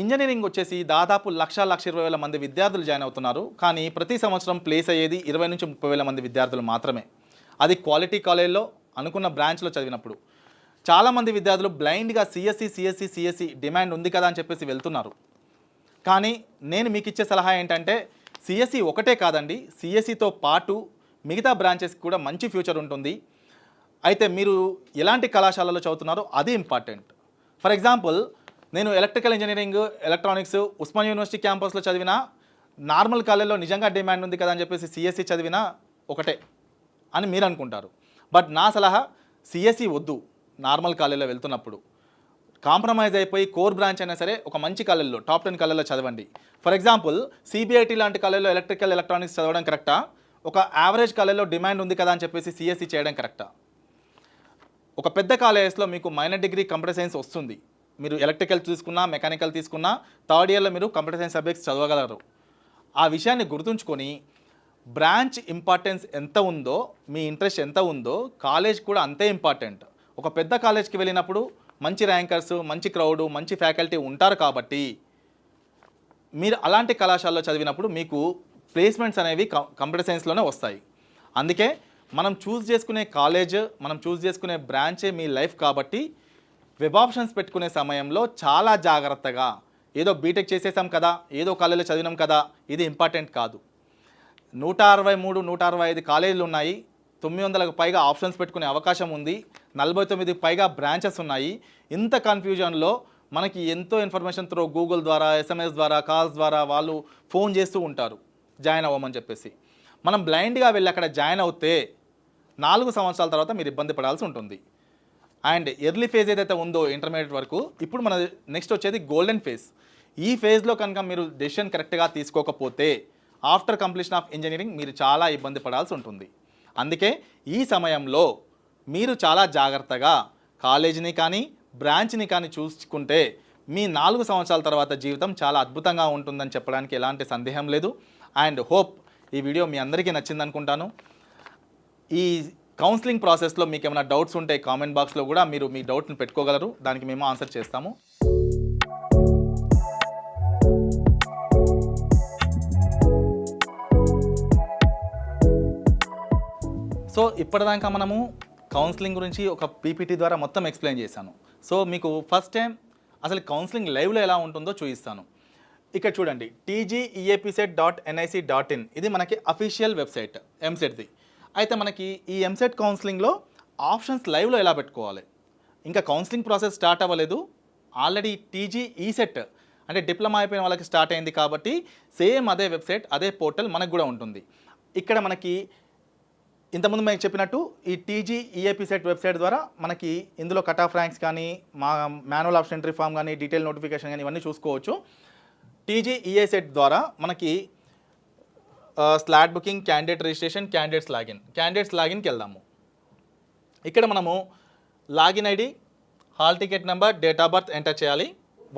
ఇంజనీరింగ్ వచ్చేసి దాదాపు 1,20,000 మంది విద్యార్థులు జాయిన్ అవుతున్నారు. కానీ ప్రతి సంవత్సరం ప్లేస్ అయ్యేది 20 నుంచి 30,000 మంది విద్యార్థులు మాత్రమే. అది క్వాలిటీ కాలేజ్లో అనుకున్న బ్రాంచ్లో చదివినప్పుడు. చాలామంది విద్యార్థులు బ్లైండ్గా సిఎస్సి డిమాండ్ ఉంది కదా అని చెప్పేసి వెళ్తున్నారు. కానీ నేను మీకు ఇచ్చే సలహా ఏంటంటే సిఎస్సి ఒకటే కాదండి, సిఎస్సితో పాటు మిగతా బ్రాంచెస్కి కూడా మంచి ఫ్యూచర్ ఉంటుంది. అయితే మీరు ఎలాంటి కళాశాలలో చదువుతున్నారో అది ఇంపార్టెంట్. ఫర్ ఎగ్జాంపుల్, నేను electrical engineering electronics Osman university క్యాంపస్లో చదివినా, నార్మల్ కాలేజ్లో నిజంగా డిమాండ్ ఉంది కదా అని చెప్పేసి సిఎస్సి చదివినా ఒకటే అని మీరు అనుకుంటారు. బట్ నా సలహా సిఎస్సి వద్దు. నార్మల్ కాలేజ్లో వెళ్తున్నప్పుడు కాంప్రమైజ్ అయిపోయి కోర్ బ్రాంచ్ అయినా సరే ఒక మంచి కాలేజ్లో టాప్ 10 కాలేజ్లో చదవండి. ఫర్ ఎగ్జాంపుల్, సిబిఐటి లాంటి కాలేజ్లో ఎలక్ట్రికల్ ఎలక్ట్రానిక్స్ చదవడం కరెక్టా? ఒక యావరేజ్ కాలేజ్లో డిమాండ్ ఉంది కదా అని చెప్పేసి సిఎస్సి చేయడం కరెక్టా? ఒక పెద్ద కాలేజెస్లో మీకు మైనర్ డిగ్రీ కంప్యూటర్ సైన్స్ వస్తుంది. మీరు ఎలక్ట్రికల్ తీసుకున్నా, మెకానికల్ తీసుకున్నా, థర్డ్ ఇయర్లో మీరు కంప్యూటర్ సైన్స్ సబ్జెక్ట్స్ చదవగలరు. ఆ విషయాన్ని గుర్తుంచుకొని బ్రాంచ్ ఇంపార్టెన్స్ ఎంత ఉందో, మీ ఇంట్రెస్ట్ ఎంత ఉందో, కాలేజ్ కూడా అంతే ఇంపార్టెంట్. ఒక పెద్ద కాలేజ్కి వెళ్ళినప్పుడు మంచి ర్యాంకర్స్, మంచి క్రౌడు, మంచి ఫ్యాకల్టీ ఉంటారు కాబట్టి మీరు అలాంటి కళాశాలలో చదివినప్పుడు మీకు ప్లేస్మెంట్స్ అనేవి కంప్యూటర్ సైన్స్లోనే వస్తాయి. అందుకే మనం చూస్ చేసుకునే కాలేజ్, మనం చూస్ చేసుకునే బ్రాంచే మీ లైఫ్ కాబట్టి వెబ్ ఆప్షన్స్ పెట్టుకునే సమయంలో చాలా జాగ్రత్తగా, ఏదో బీటెక్ చేసేసాం కదా, ఏదో కాలేజీలో చదివినాం కదా, ఇది ఇంపార్టెంట్ కాదు. 163, 165 కాలేజీలు ఉన్నాయి, 900కు పైగా ఆప్షన్స్ పెట్టుకునే అవకాశం ఉంది, 49కి పైగా బ్రాంచెస్ ఉన్నాయి. ఇంత కన్ఫ్యూజన్లో మనకి ఎంతో ఇన్ఫర్మేషన్ త్రూ గూగుల్ ద్వారా, SMS ద్వారా, కాల్స్ ద్వారా వాళ్ళు ఫోన్ చేస్తూ ఉంటారు జాయిన్ అవ్వమని చెప్పేసి. మనం బ్లైండ్గా వెళ్ళి అక్కడ జాయిన్ అవుతే 4 సంవత్సరాల తర్వాత మీరు ఇబ్బంది పడాల్సి ఉంటుంది. అండ్ ఎర్లీ ఫేజ్ ఏదైతే ఉందో ఇంటర్మీడియట్ వరకు, ఇప్పుడు మన నెక్స్ట్ వచ్చేది గోల్డెన్ ఫేజ్. ఈ ఫేజ్లో కనుక మీరు డెసిషన్ కరెక్ట్గా తీసుకోకపోతే ఆఫ్టర్ కంప్లీషన్ ఆఫ్ ఇంజనీరింగ్ మీరు చాలా ఇబ్బంది పడాల్సి ఉంటుంది. అందుకే ఈ సమయంలో మీరు చాలా జాగ్రత్తగా కాలేజీని కానీ బ్రాంచ్ని కానీ చూసుకుంటే మీ 4 సంవత్సరాల తర్వాత జీవితం చాలా అద్భుతంగా ఉంటుందని చెప్పడానికి ఎలాంటి సందేహం లేదు. అండ్ హోప్ ఈ వీడియో మీ అందరికీ నచ్చింది అనుకుంటాను. ఈ కౌన్సిలింగ్ ప్రాసెస్లో మీకు ఏమైనా డౌట్స్ ఉంటే కామెంట్ బాక్స్లో కూడా మీరు మీ డౌట్ని పెట్టుకోగలరు, దానికి మేము ఆన్సర్ చేస్తాము. సో ఇప్పటిదాకా మనము కౌన్సిలింగ్ గురించి ఒక పీపీటీ ద్వారా మొత్తం ఎక్స్ప్లెయిన్ చేశాను. సో మీకు ఫస్ట్ టైం అసలు కౌన్సిలింగ్ లైవ్లో ఎలా ఉంటుందో చూపిస్తాను. ఇక్కడ చూడండి, tgepset.nic.in ఇది మనకి అఫీషియల్ వెబ్సైట్ ఎంసెట్ది. అయితే మనకి ఈ ఎంసెట్ కౌన్సిలింగ్లో ఆప్షన్స్ లైవ్లో ఎలా పెట్టుకోవాలి, ఇంకా కౌన్సిలింగ్ ప్రాసెస్ స్టార్ట్ అవ్వలేదు, ఆల్రెడీ టీజీ ఈసెట్ అంటే డిప్లొమా అయిపోయిన వాళ్ళకి స్టార్ట్ అయింది కాబట్టి సేమ్ అదే వెబ్సైట్, అదే పోర్టల్ మనకు కూడా ఉంటుంది. ఇక్కడ మనకి ఇంతకుముందు మేము చెప్పినట్టు ఈ టీజీ ఈఏపీ సెట్ వెబ్సైట్ ద్వారా మనకి ఇందులో కట్ ఆఫ్ ర్యాంక్స్ కానీ, మా మాన్యువల్ ఆప్షన్ ఎంట్రీ ఫామ్ కానీ, డీటెయిల్ నోటిఫికేషన్ కానీ ఇవన్నీ చూసుకోవచ్చు. టీజీ ఈఏ సెట్ ద్వారా మనకి slot booking, candidate registration, candidates లాగిన్కి వెళ్దాము. ఇక్కడ మనము login ID, hall ticket number, date of birth enter చేయాలి.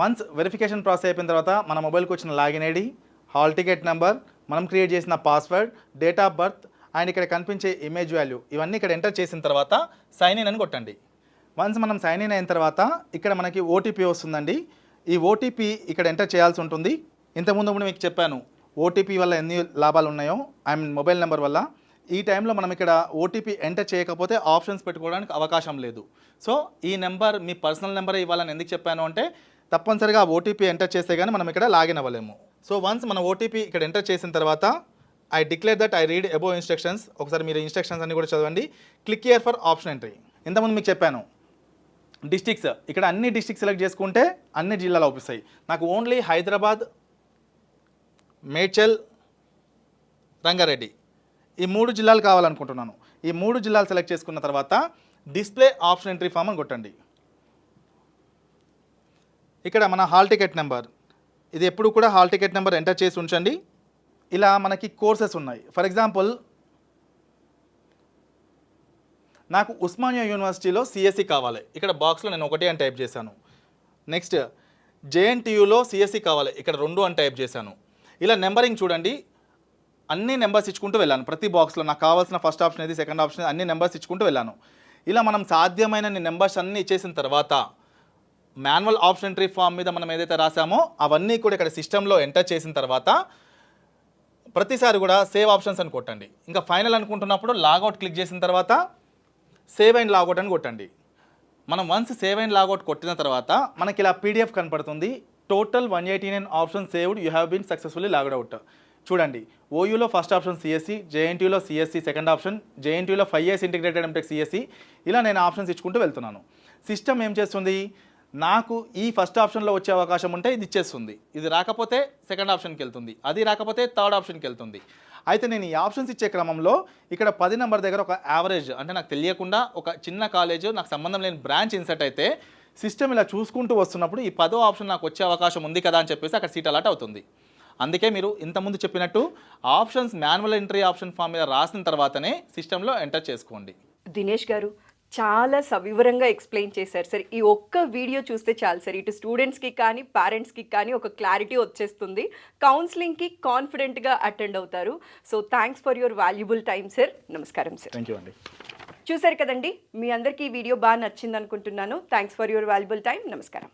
వన్స్ వెరిఫికేషన్ ప్రాసెస్ అయిపోయిన తర్వాత మన మొబైల్కి వచ్చిన login ID, hall ticket number, మనం క్రియేట్ చేసిన password, date of birth and ఇక్కడ కనిపించే ఇమేజ్ వాల్యూ ఇవన్నీ ఇక్కడ ఎంటర్ చేసిన తర్వాత సైన్ ఇన్ అని కొట్టండి. వన్స్ మనం సైన్ ఇన్ అయిన తర్వాత ఇక్కడ మనకి ఓటీపీ వస్తుందండి. ఈ ఓటీపీ ఇక్కడ ఎంటర్ చేయాల్సి ఉంటుంది. ఇంతకుముందు మీకు చెప్పాను ఓటీపీ వల్ల ఎన్ని లాభాలు ఉన్నాయో, మొబైల్ నెంబర్ వల్ల. ఈ టైంలో మనం ఇక్కడ ఓటీపీ ఎంటర్ చేయకపోతే ఆప్షన్స్ పెట్టుకోవడానికి అవకాశం లేదు. సో ఈ నెంబర్ మీ పర్సనల్ నెంబర్ ఇవ్వాలని ఎందుకు చెప్పాను అంటే తప్పనిసరిగా ఓటీపీ ఎంటర్ చేస్తే కానీ మనం ఇక్కడ లాగిన్ అవ్వలేము. సో వన్స్ మన ఓటీపీ ఇక్కడ ఎంటర్ చేసిన తర్వాత I declare that I read above instructions, ఒకసారి మీరు ఇన్స్ట్రక్షన్స్ అన్ని కూడా చదవండి. Click here for option entry. ఇంతకుముందు మీకు చెప్పాను డిస్ట్రిక్ట్స్, ఇక్కడ అన్ని డిస్ట్రిక్ట్స్ సెలెక్ట్ చేసుకుంటే అన్ని జిల్లాలు అవుపిస్తాయి. నాకు ఓన్లీ హైదరాబాద్, మేడ్చల్, రంగారెడ్డి ఈ 3 జిల్లాలు కావాలనుకుంటున్నాను. ఈ 3 జిల్లాలు సెలెక్ట్ చేసుకున్న తర్వాత డిస్ప్లే ఆప్షన్ ఎంట్రీ ఫామ్ అని కొట్టండి. ఇక్కడ మన హాల్ టికెట్ నెంబర్, ఇది ఎప్పుడు కూడా హాల్ టికెట్ నెంబర్ ఎంటర్ చేసి ఉంచండి. ఇలా మనకి కోర్సెస్ ఉన్నాయి. ఫర్ ఎగ్జాంపుల్ నాకు ఉస్మానియా యూనివర్సిటీలో సిఎస్సి కావాలి, ఇక్కడ బాక్స్లో నేను 1 అని టైప్ చేశాను. నెక్స్ట్ జేఎన్టీయూలో సిఎస్సి కావాలి, ఇక్కడ 2 అని టైప్ చేశాను. ఇలా నెంబరింగ్ చూడండి, అన్ని నెంబర్స్ ఇచ్చుకుంటూ వెళ్ళాను. ప్రతి బాక్స్లో నాకు కావాల్సిన ఫస్ట్ ఆప్షన్ ఇది, సెకండ్ ఆప్షన్ అన్ని నెంబర్స్ ఇచ్చుకుంటూ వెళ్ళాను. ఇలా మనం సాధ్యమైన నెంబర్స్ అన్నీ ఇచ్చేసిన తర్వాత మాన్యువల్ ఆప్షన్ ఎంట్రీ ఫామ్ మీద మనం ఏదైతే రాసామో అవన్నీ కూడా ఇక్కడ సిస్టంలో ఎంటర్ చేసిన తర్వాత ప్రతిసారి కూడా సేవ్ ఆప్షన్స్ అని కొట్టండి. ఇంకా ఫైనల్ అనుకుంటున్నప్పుడు లాగౌట్ క్లిక్ చేసిన తర్వాత సేవ్ అండ్ లాగౌట్ అని కొట్టండి. మనం వన్స్ సేవ్ అండ్ లాగౌట్ కొట్టిన తర్వాత మనకి ఇలా పీడిఎఫ్ కనపడుతుంది. Total 189 option saved, you have been successfully logged out. చూడండి, ఓయూలో ఫస్ట్ ఆప్షన్ సిఎస్సి, జేఎన్టీయూలో సిఎస్సి సెకండ్ ఆప్షన్, జేఎన్టీయూలో 5 years ఇంటిగ్రేటెడ్ ఎంటెక్ సిఎస్సి. ఇలా నేను ఆప్షన్స్ ఇచ్చుకుంటూ వెళ్తున్నాను. సిస్టమ్ ఏం చేస్తుంది, నాకు ఈ ఫస్ట్ ఆప్షన్లో వచ్చే అవకాశం ఉంటే ఇది ఇచ్చేస్తుంది, ఇది రాకపోతే సెకండ్ ఆప్షన్కి వెళ్తుంది, అది రాకపోతే థర్డ్ ఆప్షన్కి వెళ్తుంది. అయితే నేను ఈ ఆప్షన్స్ ఇచ్చే క్రమంలో ఇక్కడ 10 నెంబర్ దగ్గర ఒక యావరేజ్, అంటే నాకు తెలియకుండా ఒక చిన్న కాలేజ్, నాకు సంబంధం లేని బ్రాంచ్ ఇన్సర్ట్ అయితే సిస్టమ్ ఇలా చూసుకుంటూ వస్తున్నప్పుడు ఈ 10వ ఆప్షన్ నాకు వచ్చే అవకాశం ఉంది కదా అని చెప్పేసి అక్కడ సీట్ అలాట్ అవుతుంది. అందుకే మీరు ఇంతకుముందు చెప్పినట్టు options manual entry option form మీద రాసిన తర్వాతనే సిస్టంలో ఎంటర్ చేసుకోండి. దినేష్ గారు చాలా సవివరంగా ఎక్స్ప్లెయిన్ చేశారు సార్. ఈ ఒక్క వీడియో చూస్తే చాలు సార్, ఇటు స్టూడెంట్స్కి కానీ పేరెంట్స్కి కానీ ఒక క్లారిటీ వచ్చేస్తుంది. కౌన్సిలింగ్కి కాన్ఫిడెంట్గా అటెండ్ అవుతారు. So thanks for your valuable time sir. నమస్కారం సార్. థ్యాంక్ యూ అండి. చూశారు కదండి, మీ అందరికీ ఈ వీడియో బాగా నచ్చింది అనుకుంటున్నాను. Thanks for your valuable time. నమస్కారం.